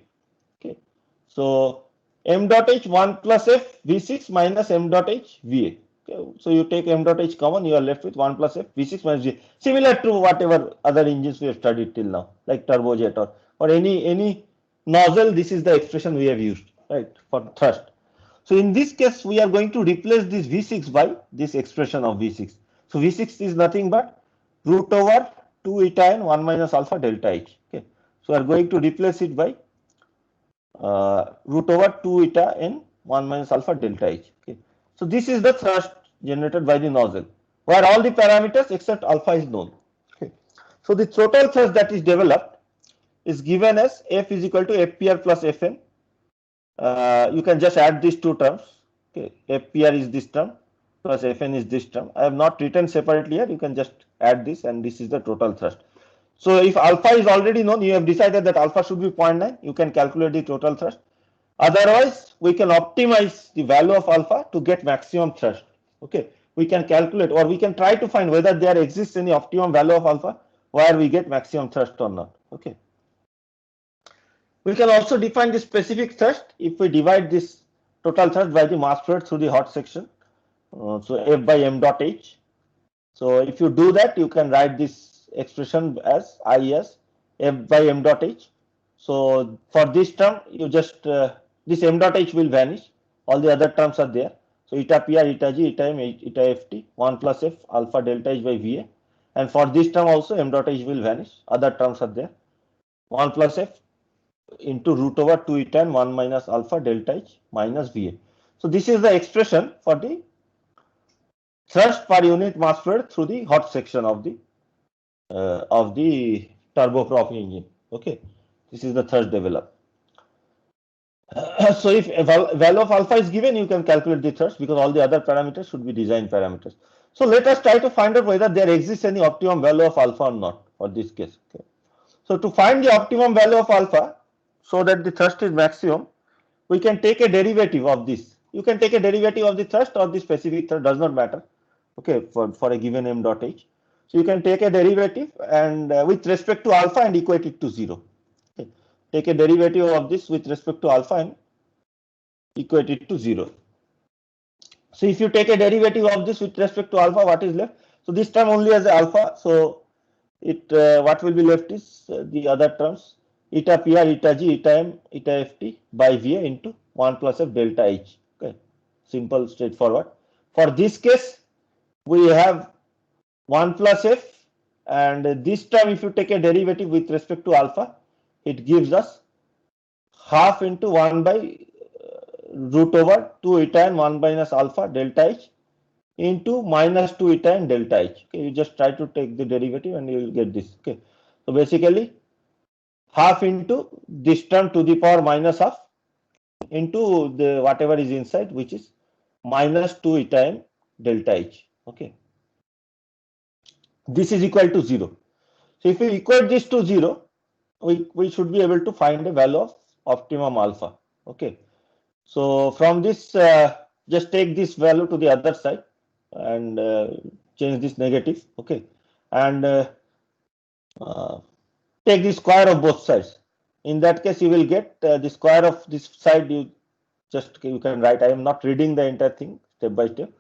Okay. So m dot h 1 plus f V6 minus m dot h Va. Okay. So you take m dot h common, you are left with 1 plus f V6 minus Va. Similar to whatever other engines we have studied till now, like turbojet or any nozzle. This is the expression we have used, right, for thrust. So in this case, we are going to replace this V6 by this expression of V6. So V6 is nothing but root over 2 eta n 1 minus alpha delta H. Okay. So we are going to replace it by root over 2 eta n 1 minus alpha delta H. Okay. So this is the thrust generated by the nozzle, where all the parameters except alpha is known. Okay. So the total thrust that is developed is given as F is equal to FPR plus Fn. You can just add these two terms. Okay. FPR is this term plus Fn is this term. I have not written separately here. You can just add this, and this is the total thrust. So if alpha is already known, you have decided that alpha should be 0.9. You can calculate the total thrust. Otherwise, we can optimize the value of alpha to get maximum thrust. Okay. We can calculate, or we can try to find whether there exists any optimum value of alpha where we get maximum thrust or not. Okay. We can also define the specific thrust if we divide this total thrust by the mass flow through the hot section. So F by m dot h. So if you do that, you can write this expression as I as F by m dot h. So for this term, you just this m dot h will vanish. All the other terms are there. So eta pr, eta g, eta m, eta ft, 1 plus f alpha delta h by Va. And for this term also m dot h will vanish. Other terms are there. 1 plus f into root over 2 eta n 1 minus alpha delta h minus Va. So this is the expression for the thrust per unit mass flow through the hot section of the turboprop engine. Okay, this is the thrust developed. So if a value of alpha is given, you can calculate the thrust because all the other parameters should be design parameters. So let us try to find out whether there exists any optimum value of alpha or not for this case. Okay. So to find the optimum value of alpha so that the thrust is maximum, we can take a derivative of this. You can take a derivative of the thrust or the specific thrust, does not matter. Okay, for a given m dot h. So you can take a derivative and with respect to alpha and equate it to 0. Okay. Take a derivative of this with respect to alpha and equate it to 0. So if you take a derivative of this with respect to alpha, what is left? So this term only has alpha. So it what will be left is the other terms eta pr, eta g, eta m, eta ft by va into 1 plus f delta h. Okay, simple, straightforward. For this case, we have 1 plus f, and this term, if you take a derivative with respect to alpha, it gives us half into 1 by root over 2 eta n 1 minus alpha delta h into minus 2 eta n delta h. Okay, you just try to take the derivative and you will get this. Okay, so basically half into this term to the power minus half into the whatever is inside, which is minus 2 eta n delta h. Okay, this is equal to 0. So if we equate this to 0, we should be able to find a value of optimum alpha. Okay, so from this, just take this value to the other side and change this negative. Okay, and take the square of both sides. In that case, you will get the square of this side. You can write. I am not reading the entire thing step by step.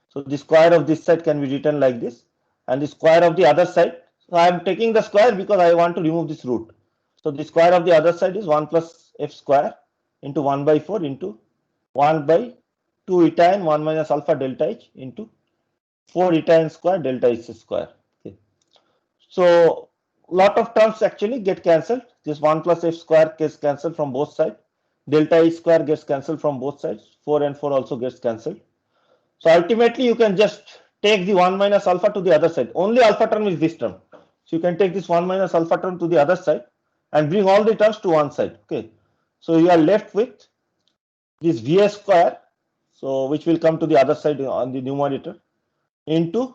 So the square of this side can be written like this, and the square of the other side. So I am taking the square because I want to remove this root. So the square of the other side is 1 plus f square into 1 by 4 into 1 by 2 eta n 1 minus alpha delta h into 4 eta n square delta h square. Okay. So lot of terms actually get cancelled. This 1 plus f square gets cancelled from both sides. Delta h square gets cancelled from both sides. 4 and 4 also gets cancelled. So ultimately you can just take the 1 minus alpha to the other side. Only alpha term is this term. So you can take this 1 minus alpha term to the other side and bring all the terms to one side. Okay. So you are left with this va square, so which will come to the other side on the numerator, into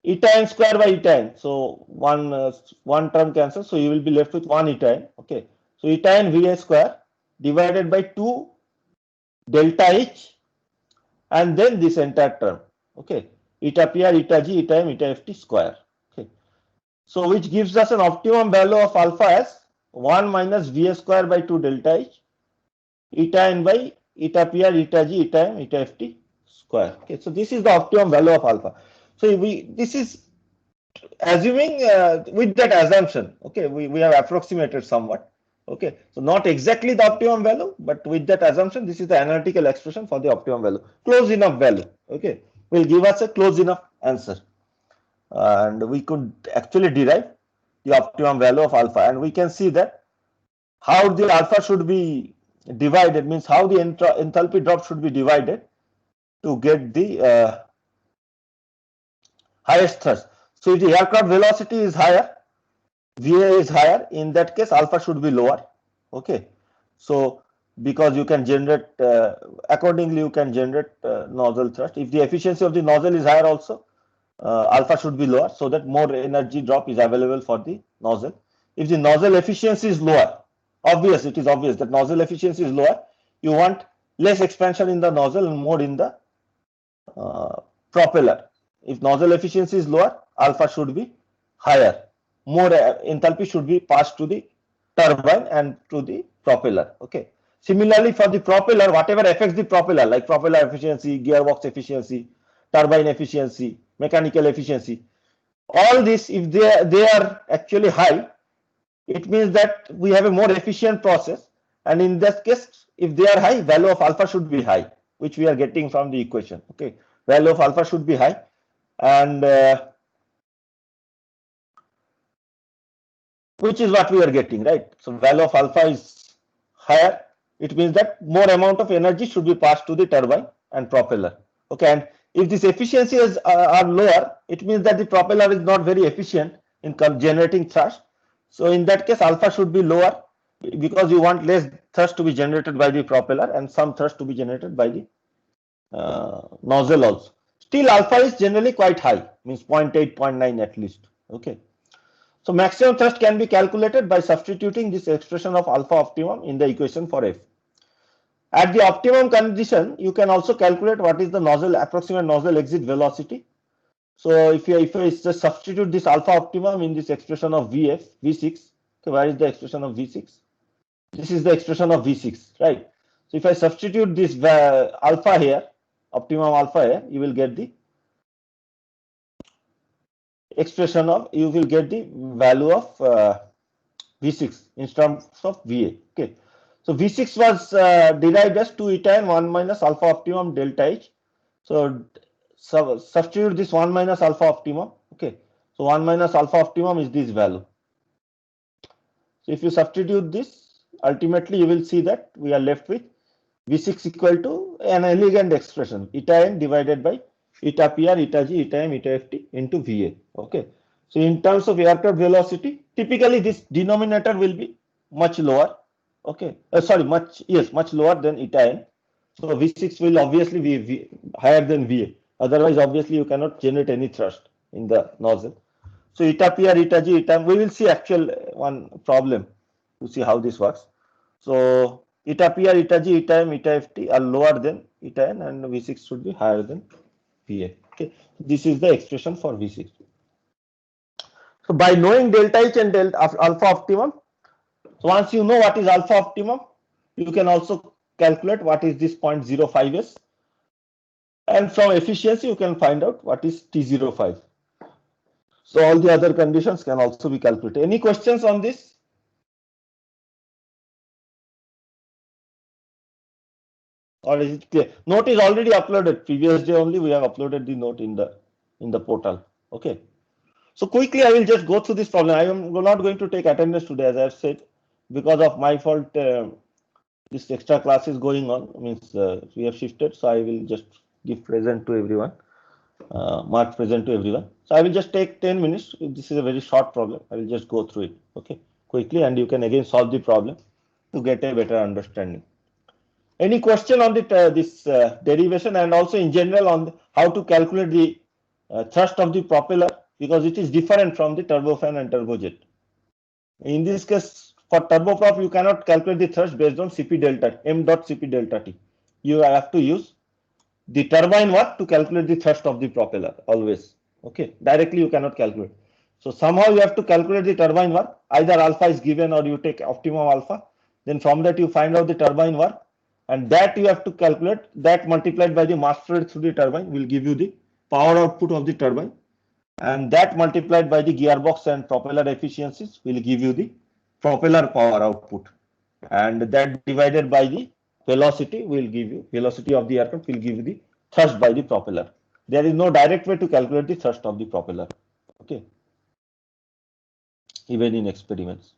eta n square by eta n. So one term cancels, so you will be left with 1 eta n. Okay, so eta n va square divided by 2 delta h, and then this entire term. Okay, eta pr, eta g, eta m, eta ft square. Okay, so which gives us an optimum value of alpha as 1 minus va square by 2 delta h, eta n by eta pr, eta g, eta m, eta ft square. Okay, so this is the optimum value of alpha. So this is assuming with that assumption. Okay, we have approximated somewhat. Okay, so not exactly the optimum value, but with that assumption, this is the analytical expression for the optimum value. Close enough value. Okay, will give us a close enough answer, and we could actually derive the optimum value of alpha, and we can see that how the alpha should be divided, means how the enthalpy drop should be divided to get the highest thrust. So if the aircraft velocity is higher, VA is higher, in that case alpha should be lower. Okay, so because you can generate accordingly, you can generate nozzle thrust. If the efficiency of the nozzle is higher also, alpha should be lower, so that more energy drop is available for the nozzle. If the nozzle efficiency is lower, it is obvious that nozzle efficiency is lower, you want less expansion in the nozzle and more in the propeller. If nozzle efficiency is lower, alpha should be higher, more enthalpy should be passed to the turbine and to the propeller. Okay, similarly for the propeller, whatever affects the propeller, like propeller efficiency, gearbox efficiency, turbine efficiency, mechanical efficiency, all this, if they are actually high, it means that we have a more efficient process, and in this case, if they are high, value of alpha should be high, which we are getting from the equation. Okay, value of alpha should be high, and which is what we are getting, right? So value of alpha is higher, it means that more amount of energy should be passed to the turbine and propeller. Okay, and if this efficiencies are lower, it means that the propeller is not very efficient in generating thrust. So in that case, alpha should be lower, because you want less thrust to be generated by the propeller and some thrust to be generated by the nozzle also. Still alpha is generally quite high, means 0.8, 0.9 at least. Okay. So maximum thrust can be calculated by substituting this expression of alpha optimum in the equation for F. At the optimum condition, you can also calculate what is the nozzle approximate nozzle exit velocity. So if you just substitute this alpha optimum in this expression of VF, V6, okay, where is the expression of V6? This is the expression of V6, right? So if I substitute this alpha here, optimum alpha here, you will get the expression of, you will get the value of V6 in terms of VA. Okay. So V6 was derived as 2 eta and 1 minus alpha optimum delta H. So substitute this 1 minus alpha optimum. Okay. So 1 minus alpha optimum is this value. So if you substitute this, ultimately you will see that we are left with V6 equal to an elegant expression, eta n divided by eta PR, eta G, eta M, eta FT into VA. Okay. So in terms of aircraft velocity, typically this denominator will be much lower. Okay. Much lower than eta n. So V6 will obviously be higher than VA. Otherwise, obviously, you cannot generate any thrust in the nozzle. So eta PR, eta G, eta M, we will see actual one problem to see how this works. So eta PR, eta G, eta M, eta FT are lower than eta n, and V6 should be higher than VA. Okay. This is the expression for V6. So by knowing delta H and delta alpha optimum, so once you know what is alpha optimum, you can also calculate what is this 0.05s, and from efficiency you can find out what is T05. So all the other conditions can also be calculated. Any questions on this? Or is it clear? Note is already uploaded. Previous day only we have uploaded the note in the portal. Okay. So quickly I will just go through this problem. I am not going to take attendance today, as I have said, because of my fault. This extra class is going on, means we have shifted, so I will just give present to everyone, mark present to everyone. So I will just take 10 minutes. This is a very short problem. I will just go through it, okay, quickly, and you can again solve the problem to get a better understanding. Any question on the this derivation, and also in general on how to calculate the thrust of the propeller, because it is different from the turbofan and turbojet. In this case, for turboprop, you cannot calculate the thrust based on Cp delta m dot Cp delta T. You have to use the turbine work to calculate the thrust of the propeller always. Okay, directly you cannot calculate. So somehow you have to calculate the turbine work. Either alpha is given or you take optimum alpha. Then from that you find out the turbine work, and that you have to calculate. That multiplied by the mass flow rate through the turbine will give you the power output of the turbine, and that multiplied by the gearbox and propeller efficiencies will give you the propeller power output, and that divided by the velocity will give you velocity of the aircraft, will give you the thrust by the propeller. There is no direct way to calculate the thrust of the propeller, okay, even in experiments.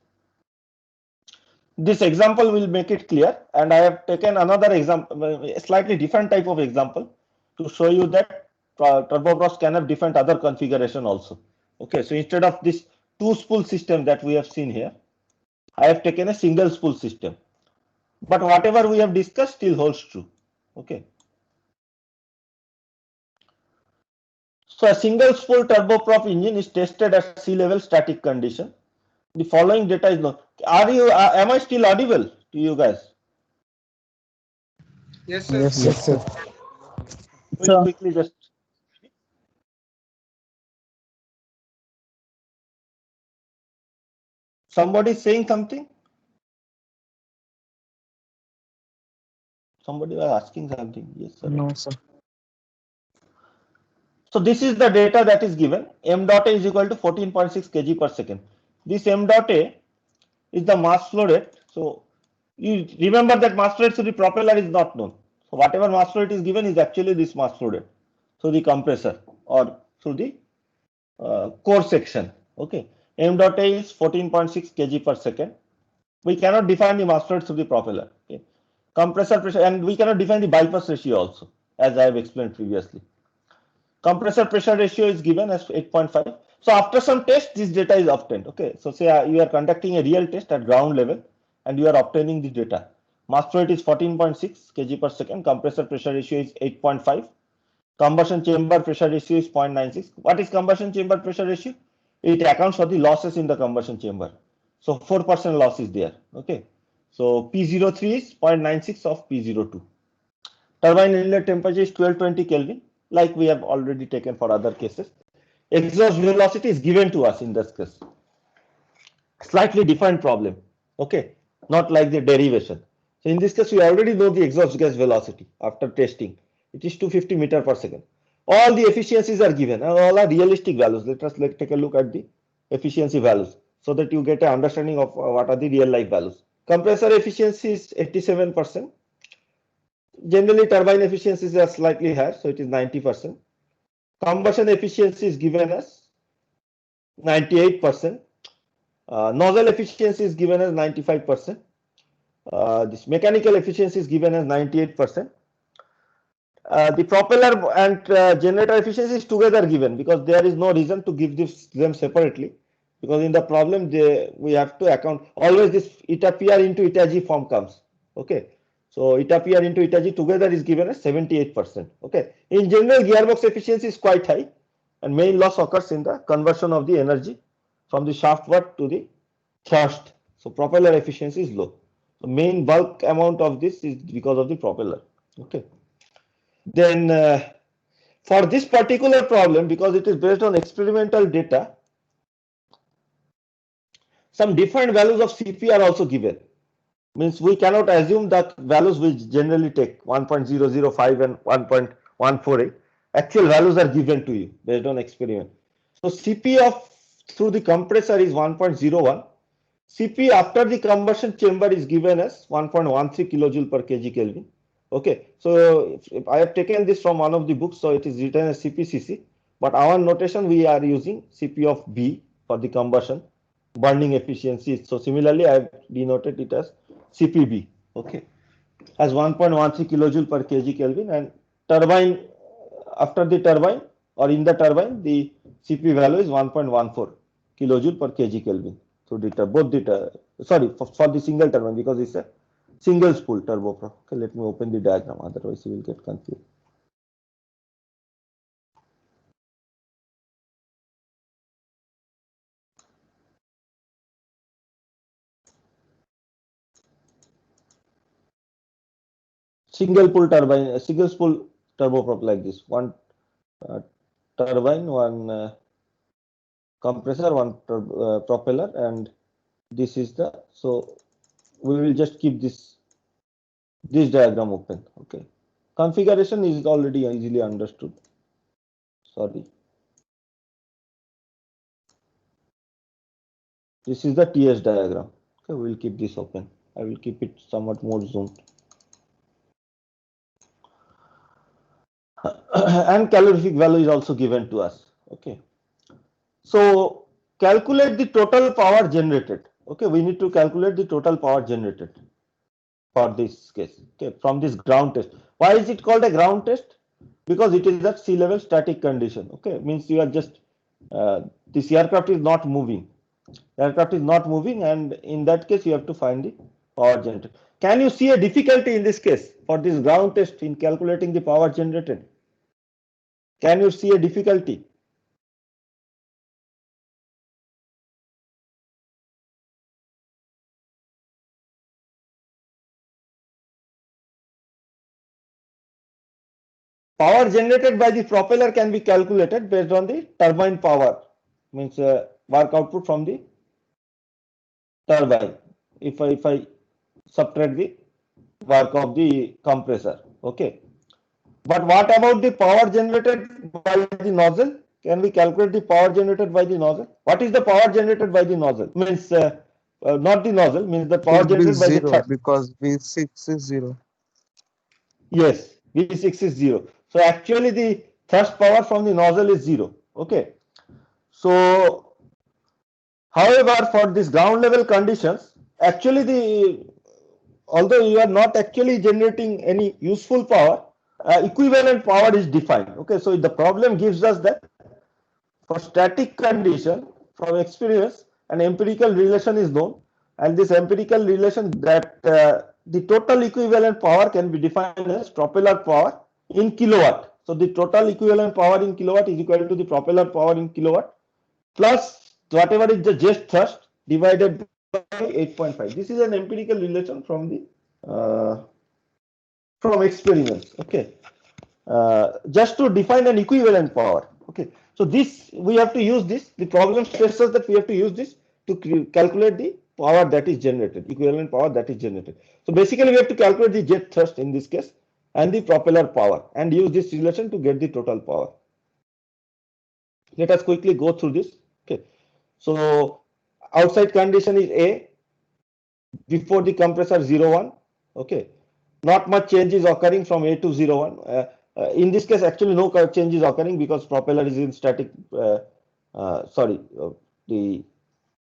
This example will make it clear, and I have taken another example, a slightly different type of example, to show you that turboprops can have different other configuration also. Okay, so instead of this two spool system that we have seen here, I have taken a single spool system, but whatever we have discussed still holds true. Okay. So a single spool turboprop engine is tested at sea level static condition. The following data is known. Am I still audible to you guys?
Yes, sir.
Yes, sir.
We'll quickly just. Somebody saying something? Somebody was asking something. Yes, sir.
No, sir.
So this is the data that is given. M dot A is equal to 14.6 kg per second. This M dot A is the mass flow rate. So you remember that mass flow rate through the propeller is not known. So whatever mass flow rate is given is actually this mass flow rate. So the compressor or through the core section. Okay. M dot A is 14.6 kg per second. We cannot define the mass flow rate through the propeller. Okay. Compressor pressure, and we cannot define the bypass ratio also, as I have explained previously. Compressor pressure ratio is given as 8.5. So after some test, this data is obtained. Okay. So say you are conducting a real test at ground level, and you are obtaining the data. Mass flow rate is 14.6 kg per second. Compressor pressure ratio is 8.5. Combustion chamber pressure ratio is 0.96. What is combustion chamber pressure ratio? It accounts for the losses in the combustion chamber. So 4% loss is there. Okay. So P03 is 0.96 of P02. Turbine inlet temperature is 1220 Kelvin, like we have already taken for other cases. Exhaust velocity is given to us in this case. Slightly different problem. Okay. Not like the derivation. So in this case, we already know the exhaust gas velocity after testing. It is 250 meter per second. All the efficiencies are given and all are realistic values. Let us take a look at the efficiency values so that you get an understanding of what are the real life values. Compressor efficiency is 87%. Generally, turbine efficiencies are slightly higher, so it is 90%. Combustion efficiency is given as 98%. Nozzle efficiency is given as 95%. This mechanical efficiency is given as 98%. The propeller and generator efficiency is together given because there is no reason to give them separately, because in the problem we have to account always this eta PR into eta G form comes. Okay, so eta PR into eta G together is given as 78%. Okay, in general gearbox efficiency is quite high and main loss occurs in the conversion of the energy from the shaft work to the thrust. So propeller efficiency is low. The main bulk amount of this is because of the propeller. Okay. Then for this particular problem, because it is based on experimental data, some different values of CP are also given. Means we cannot assume that values which generally take 1.005 and 1.148. Actual values are given to you based on experiment. So CP of through the compressor is 1.01. CP after the combustion chamber is given as 1.13 kilojoule per kg Kelvin. Okay, so if I have taken this from one of the books, so it is written as CPCC, but our notation we are using CP of B for the combustion burning efficiency. So similarly, I have denoted it as CPB. Okay, as 1.13 kilojoule per kg Kelvin, and turbine after the turbine or in the turbine, the CP value is 1.14 kilojoule per kg Kelvin. So both the for the single turbine, because it's a single spool turboprop. Okay, let me open the diagram, otherwise you will get confused. Single spool turboprop like this. One turbine, one compressor, one propeller, and this is the, so we will just keep this diagram open. Okay, configuration is already easily understood. Sorry, this is the TS diagram. Okay, we will keep this open. I will keep it somewhat more zoomed. And calorific value is also given to us. Okay, so calculate the total power generated. Okay, we need to calculate the total power generated for this case. Okay, from this ground test. Why is it called a ground test? Because it is at sea level static condition. Okay, means you are just this aircraft is not moving. Aircraft is not moving, and in that case you have to find the power generated. Can you see a difficulty in this case for this ground test in calculating the power generated? Can you see a difficulty? Power generated by the propeller can be calculated based on the turbine power, means work output from the turbine. If I subtract the work of the compressor. Okay, but what about the power generated by the nozzle? Can we calculate the power generated by the nozzle? What is the power generated by the nozzle? Means not the nozzle, means the power generated by the
zero
thrust.
because V6 is 0.
Yes, V6 is 0. So actually the thrust power from the nozzle is 0. Okay. So however, for this ground level conditions, actually although you are not actually generating any useful power, equivalent power is defined. Okay, so the problem gives us that for static condition, from experience, an empirical relation is known, and this empirical relation that the total equivalent power can be defined as propeller power in kilowatt. So the total equivalent power in kilowatt is equal to the propeller power in kilowatt plus whatever is the jet thrust divided by 8.5. This is an empirical relation from the from experiments. Okay, just to define an equivalent power. Okay, so this we have to use this. The problem stresses that we have to use this to calculate the power that is generated, equivalent power that is generated. So basically, we have to calculate the jet thrust in this case and the propeller power and use this relation to get the total power. Let us quickly go through this. Okay, so outside condition is A before the compressor 01. Okay, not much change is occurring from A to 01. In this case, actually no change is occurring because propeller is in static. The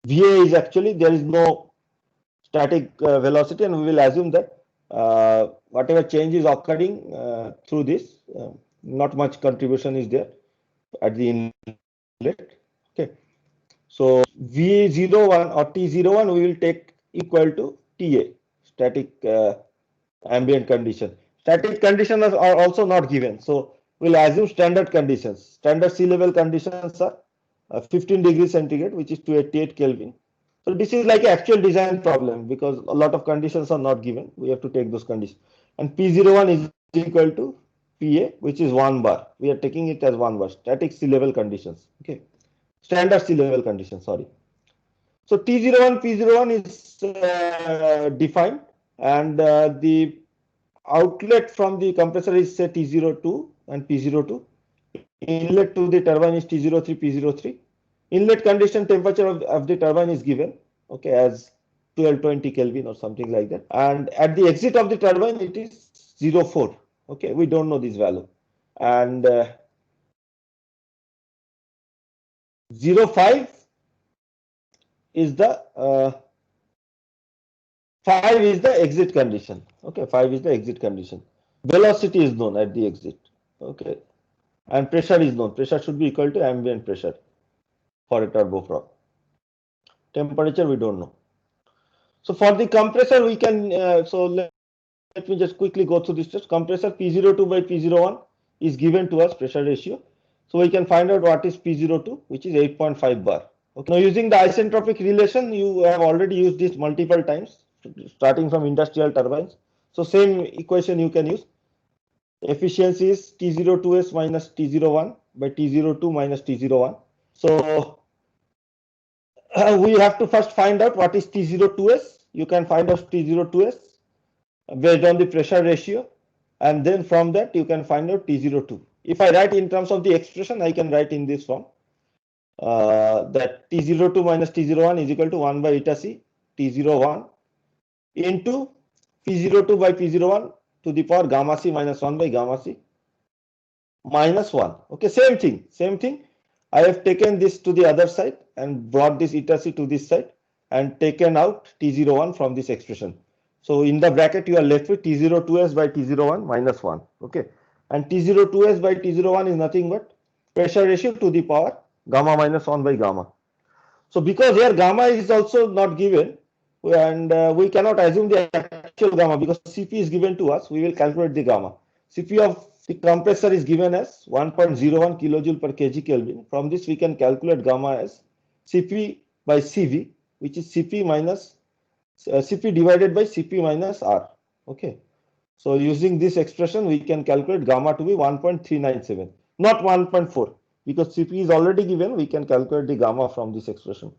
VA is actually there is no static velocity, and we will assume that whatever change is occurring through this, not much contribution is there at the inlet. Okay, so V01 or T01 we will take equal to TA, static ambient condition. Static conditions are also not given, so we'll assume standard conditions. Standard sea level conditions are 15 degrees centigrade, which is 288 Kelvin. So this is like an actual design problem because a lot of conditions are not given. We have to take those conditions. And P01 is equal to PA, which is 1 bar. We are taking it as 1 bar. Static sea level conditions. Okay, standard sea level conditions. Sorry. So T01, P01 is defined, and the outlet from the compressor is say T02 and P02. Inlet to the turbine is T03, P03. Inlet condition temperature of the turbine is given, okay, as 1220 Kelvin or something like that. And at the exit of the turbine, it is 04. Okay, we don't know this value. And 05 is the 5 is the exit condition. Okay, 5 is the exit condition. Velocity is known at the exit. Okay, and pressure is known. Pressure should be equal to ambient pressure for a turboprop. Temperature we don't know. So for the compressor we can let me just quickly go through this test. Compressor P02 by P01 is given to us, pressure ratio. So we can find out what is P02, which is 8.5 bar. Okay. Now using the isentropic relation, you have already used this multiple times, starting from industrial turbines. So same equation you can use. Efficiency is T02S minus T01 by T02 minus T01. So we have to first find out what is T02S. You can find out T02S based on the pressure ratio, and then from that you can find out T02. If I write in terms of the expression, I can write in this form that T02 minus T01 is equal to 1 by eta C T01 into P02 by P01 to the power gamma C minus 1 by gamma C minus 1. Okay, same thing. I have taken this to the other side and brought this eta C to this side and taken out T01 from this expression. So in the bracket you are left with T02S by T01 minus 1. Okay, and T02S by T01 is nothing but pressure ratio to the power gamma minus 1 by gamma. So because here gamma is also not given, and we cannot assume the actual gamma because Cp is given to us, we will calculate the gamma. Cp of the compressor is given as 1.01 kilojoule per kg Kelvin. From this we can calculate gamma as Cp by Cv, which is Cp minus Cp divided by Cp minus R. Okay, so using this expression we can calculate gamma to be 1.397, not 1.4, because Cp is already given. We can calculate the gamma from this expression.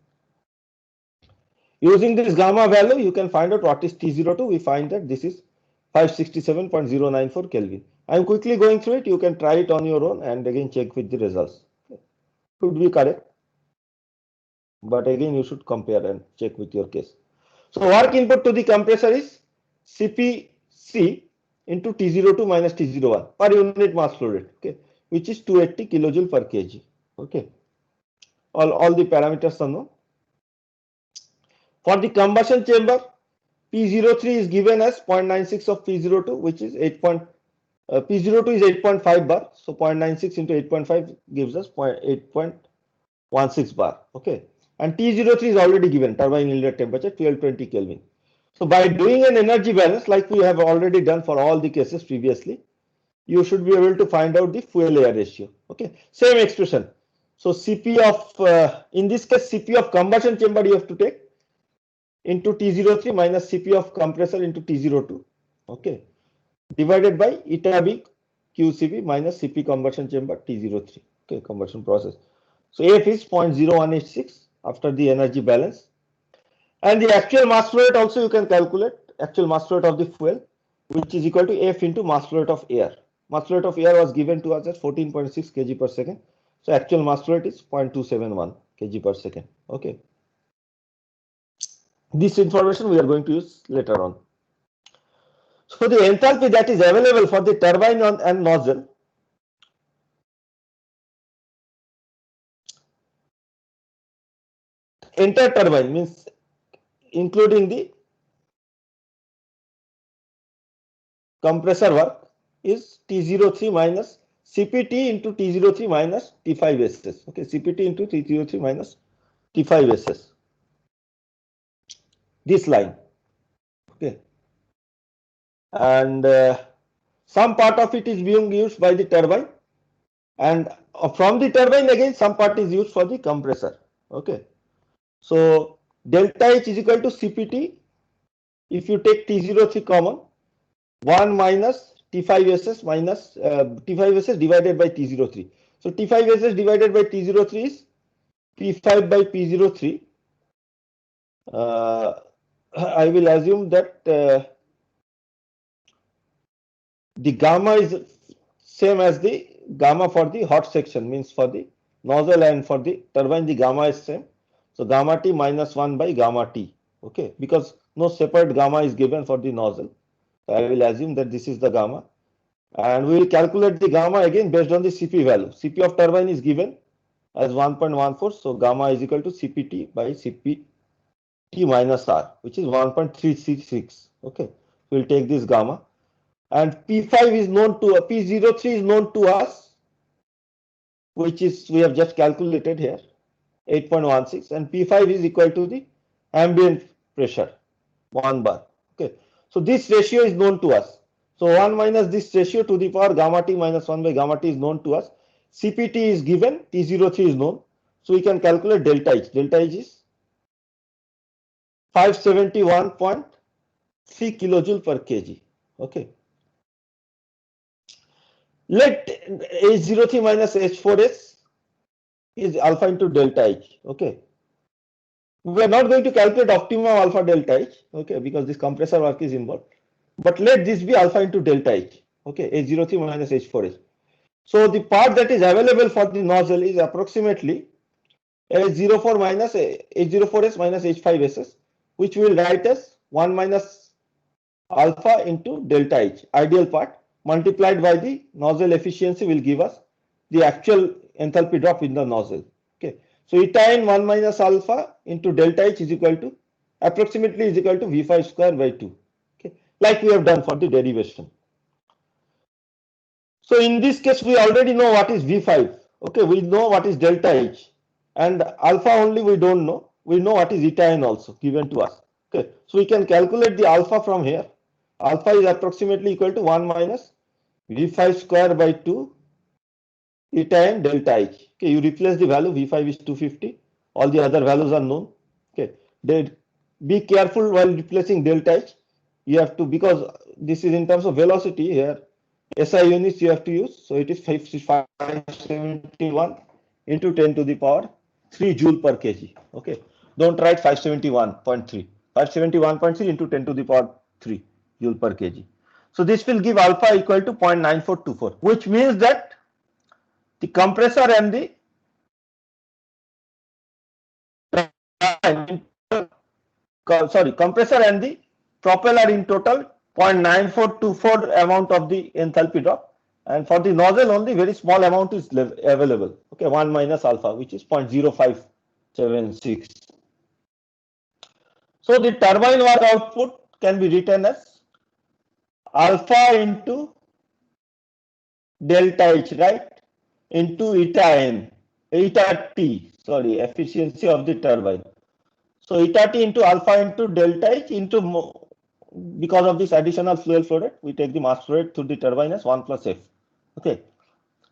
Using this gamma value, you can find out what is T02. We find that this is 567.094 Kelvin. I am quickly going through it. You can try it on your own and again check with the results. Could be correct, but again you should compare and check with your case. So work input to the compressor is Cpc into T02 minus T01 per unit mass flow rate, okay, which is 280 kilojoule per kg. Okay, all the parameters are known. For the combustion chamber, P03 is given as 0.96 of P02, which is P02 is 8.5 bar. So 0.96 into 8.5 gives us 8.16 bar. Okay, and T03 is already given, turbine inlet temperature 1220 Kelvin. So by doing an energy balance like we have already done for all the cases previously, you should be able to find out the fuel air ratio. Okay, same expression. So Cp of, in this case, Cp of combustion chamber you have to take into T03 minus Cp of compressor into T02. Okay, divided by eta B QCB minus Cp combustion chamber T03. Okay, combustion process. So F is 0.0186 after the energy balance. And the actual mass flow rate also you can calculate, actual mass flow rate of the fuel, which is equal to F into mass flow rate of air. Mass flow rate of air was given to us at 14.6 kg per second. So actual mass flow rate is 0.271 kg per second. Okay. This information we are going to use later on. So the enthalpy that is available for the turbine and nozzle entire turbine means including the compressor work is T03 minus CPT into T03 minus T5SS. Okay, CPT into T03 minus T5SS. This line. Okay. And some part of it is being used by the turbine, and from the turbine again some part is used for the compressor. Okay. So delta H is equal to CPT. If you take T03 common, 1 minus T5SS minus T5SS divided by T03. So T5SS divided by T03 is P5 by P03. I will assume that the gamma is same as the gamma for the hot section, means for the nozzle, and for the turbine the gamma is same. So gamma T minus 1 by gamma T. Okay, because no separate gamma is given for the nozzle. So I will assume that this is the gamma, and we will calculate the gamma again based on the Cp value. Cp of turbine is given as 1.14, so gamma is equal to Cpt by Cpt minus R, which is 1.366. Okay, we will take this gamma, and P5 is known to P03 is known to us, which is we have just calculated here 8.16, and P5 is equal to the ambient pressure 1 bar. Okay, so this ratio is known to us. So 1 minus this ratio to the power gamma T minus 1 by gamma T is known to us. CPT is given, T03 is known. So we can calculate delta H. Delta H is 571.3 kilojoule per kg. Okay. Let H03 minus H4S is alpha into delta H. Okay. We are not going to calculate optimum alpha delta H. Okay, because this compressor work is involved. But let this be alpha into delta H. Okay, H03 minus H4S. So the part that is available for the nozzle is approximately H04 minus H04S minus H5SS, which we will write as 1 minus alpha into delta H, ideal part, multiplied by the nozzle efficiency will give us the actual enthalpy drop in the nozzle. Okay, so eta n 1 minus alpha into delta H is equal to approximately is equal to V5 square by 2. Okay, like we have done for the derivation. So in this case, we already know what is V5. Okay, we know what is delta H, and alpha only we don't know. We know what is eta n also given to us. Okay, so we can calculate the alpha from here. Alpha is approximately equal to 1 minus V5 square by 2 eta n delta H. Okay, you replace the value, V5 is 250. All the other values are known. Okay, be careful while replacing delta H. You have to, because this is in terms of velocity here. SI units you have to use, so it is 571 into 10 to the power 3 joule per kg. Okay, don't write 571.3. 571.3 into 10 to the power 3 joule per kg. So this will give alpha equal to 0.9424, which means that the compressor and the compressor and the propeller in total 0.9424 amount of the enthalpy drop, and for the nozzle only very small amount is available. Okay, 1 minus alpha, which is 0.0576. So the turbine work output can be written as alpha into delta H, right, into eta n. eta T, sorry, efficiency of the turbine. So eta T into alpha into delta H into, because of this additional fuel flow rate, we take the mass flow rate through the turbine as 1 plus F. Okay.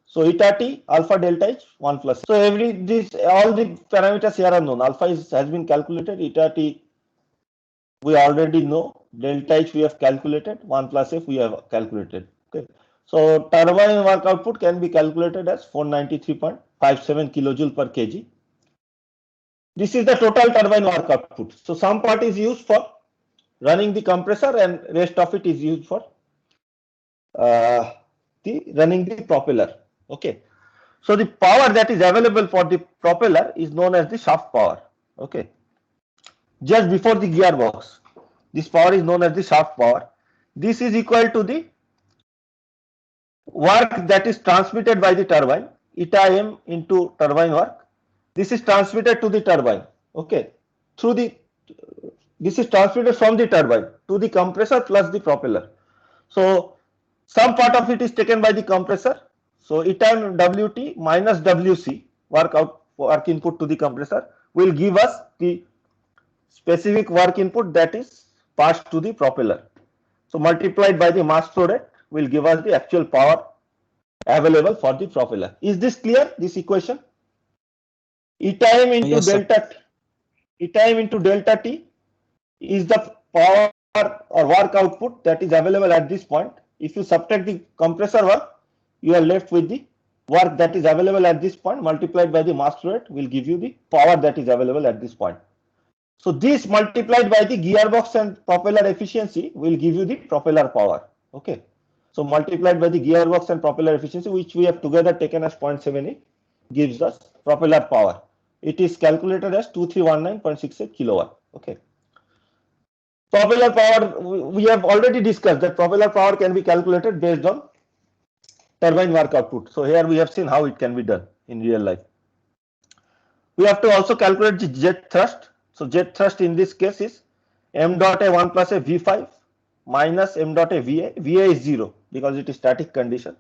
So eta T, alpha delta H, 1 plus. So all the parameters here are known. Alpha has been calculated, eta T we already know, delta H we have calculated, 1 plus F we have calculated. Okay. So turbine work output can be calculated as 493.57 kilojoule per kg. This is the total turbine work output. So some part is used for running the compressor and rest of it is used for running the propeller. Okay. So the power that is available for the propeller is known as the shaft power. Okay. Just before the gearbox, this power is known as the shaft power. This is equal to the work that is transmitted by the turbine, eta m into turbine work. This is transmitted to the turbine. Okay. This is transmitted from the turbine to the compressor plus the propeller. So some part of it is taken by the compressor. So eta m Wt minus Wc, work input to the compressor, will give us the specific work input that is passed to the propeller. So multiplied by the mass flow rate will give us the actual power available for the propeller. Is this clear, this equation? Eta m into
Yes, sir.
delta T is the power or work output that is available at this point. If you subtract the compressor work, you are left with the work that is available at this point multiplied by the mass flow rate will give you the power that is available at this point. So this multiplied by the gearbox and propeller efficiency will give you the propeller power. Okay. So multiplied by the gearbox and propeller efficiency, which we have together taken as 0.78, gives us propeller power. It is calculated as 2319.68 kilowatt. Okay. Propeller power, we have already discussed that propeller power can be calculated based on turbine work output. So here we have seen how it can be done in real life. We have to also calculate the jet thrust. So jet thrust in this case is m dot a 1 plus a V5 minus m dot a VA. VA is 0 because it is static condition.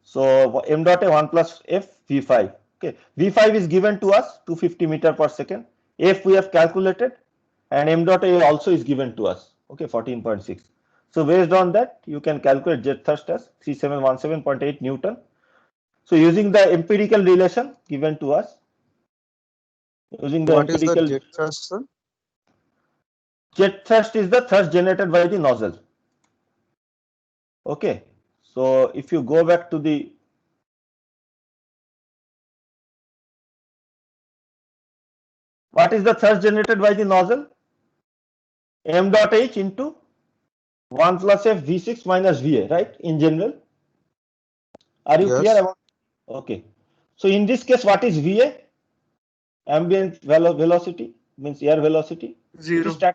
So m dot a 1 plus F V5. Okay, V5 is given to us 250 meter per second. F we have calculated and m dot a also is given to us. Okay, 14.6. So based on that, you can calculate jet thrust as 3717.8 Newton. So using the empirical relation given to us, using the
What is the
empirical
jet thrust, sir?
jet thrust is the thrust generated by the nozzle. Okay, so if you go back to the what is the thrust generated by the nozzle? M dot H into 1 plus F V6 minus VA, right? In general, are you
Yes.
clear about? Okay, so in this case, what is VA? Ambient velocity means air velocity.
Zero.
It is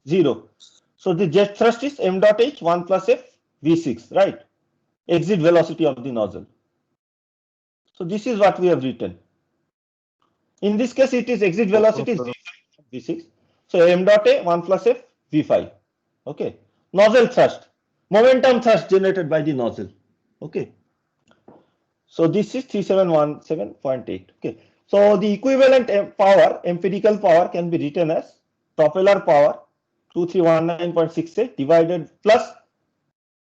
0. So the jet thrust is m dot H 1 plus F V6, right? Exit velocity of the nozzle. So this is what we have written. In this case, it is exit velocity is V6. So m dot A 1 plus F V5. Okay. Nozzle thrust, momentum thrust generated by the nozzle. Okay. So this is 3717.8. Okay. So the equivalent power, empirical power, can be written as propeller power 2319.68 divided plus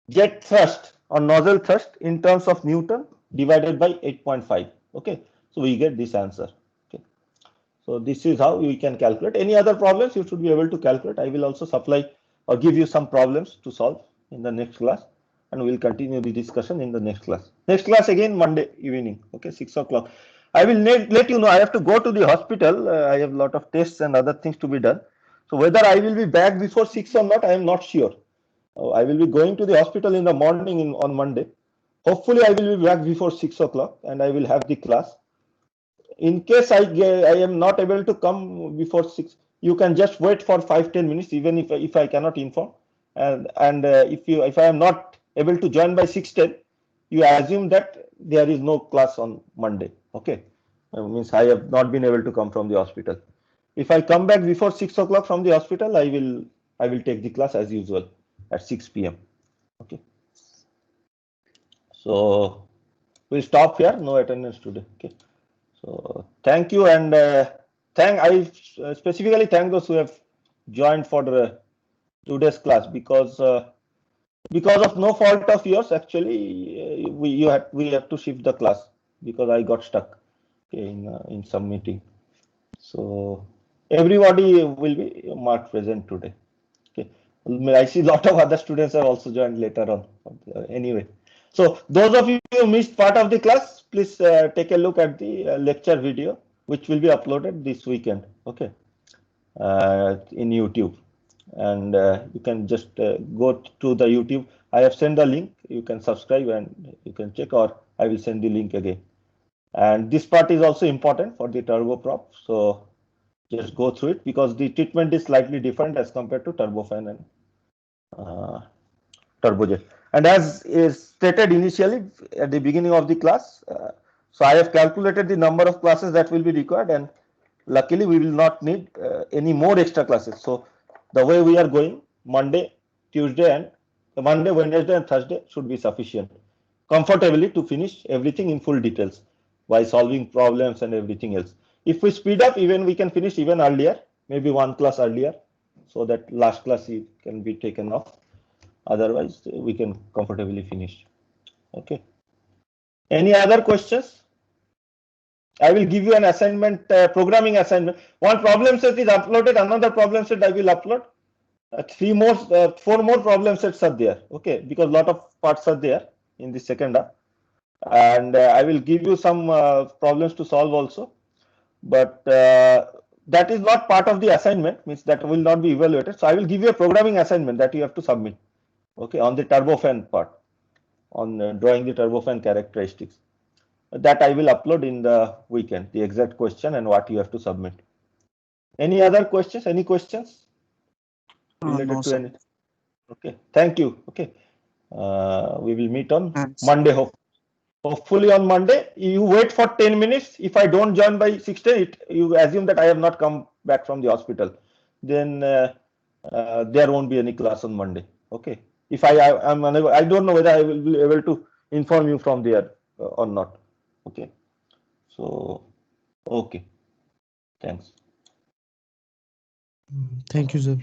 jet thrust or nozzle thrust in terms of Newton divided by 8.5. Okay. So we get this answer. Okay. So this is how we can calculate. Any other problems you should be able to calculate. I will also supply or give you some problems to solve in the next class, and we will continue the discussion in the next class. Next class again Monday evening. Okay, 6 o'clock. I will let you know. I have to go to the hospital. I have a lot of tests and other things to be done. So whether I will be back before 6 or not, I am not sure. I will be going to the hospital in the morning on Monday. Hopefully, I will be back before 6 o'clock and I will have the class. In case I am not able to come before 6, you can just wait for 5-10 minutes, even if I cannot inform. And if I am not able to join by 6:10, you assume that there is no class on Monday. Okay, means I have not been able to come from the hospital. If I come back before 6 o'clock from the hospital, I will take the class as usual at 6 p.m. Okay. So we'll stop here. No attendance today. Okay. So thank you, and I specifically thank those who have joined for today's class, because of no fault of yours, actually, we have to shift the class because I got stuck in some meeting. So everybody will be marked present today. Okay. I see a lot of other students have also joined later on. Anyway, so those of you who missed part of the class, please take a look at the lecture video, which will be uploaded this weekend. Okay, in YouTube, and you can just go to the YouTube. I have sent the link. You can subscribe and you can check, or I will send the link again. And this part is also important for the turboprop. So just go through it, because the treatment is slightly different as compared to turbofan and turbojet. And as is stated initially at the beginning of the class, so I have calculated the number of classes that will be required, and luckily we will not need any more extra classes. So the way we are going, Monday, Tuesday, and Monday, Wednesday, and Thursday should be sufficient comfortably to finish everything in full details by solving problems and everything else. If we speed up, even we can finish even earlier, maybe one class earlier, so that last class can be taken off. Otherwise, we can comfortably finish. Okay. Any other questions? I will give you an assignment, programming assignment. One problem set is uploaded, another problem set I will upload. Four more problem sets are there. Okay, because a lot of parts are there in the second half. And I will give you some problems to solve also. But that is not part of the assignment, means that will not be evaluated. So I will give you a programming assignment that you have to submit. Okay, on the turbofan part, on drawing the turbofan characteristics. That I will upload in the weekend, the exact question and what you have to submit. Any other questions? Any questions related
No,
to
sir.
any? Okay, thank you. Okay, we will meet on
Thanks.
Monday. Hopefully on Monday. You wait for 10 minutes. If I don't join by 16, you assume that I have not come back from the hospital. Then there won't be any class on Monday. Okay. If I am unable, I don't know whether I will be able to inform you from there or not. Okay. So, okay. Thanks.
Thank you, sir.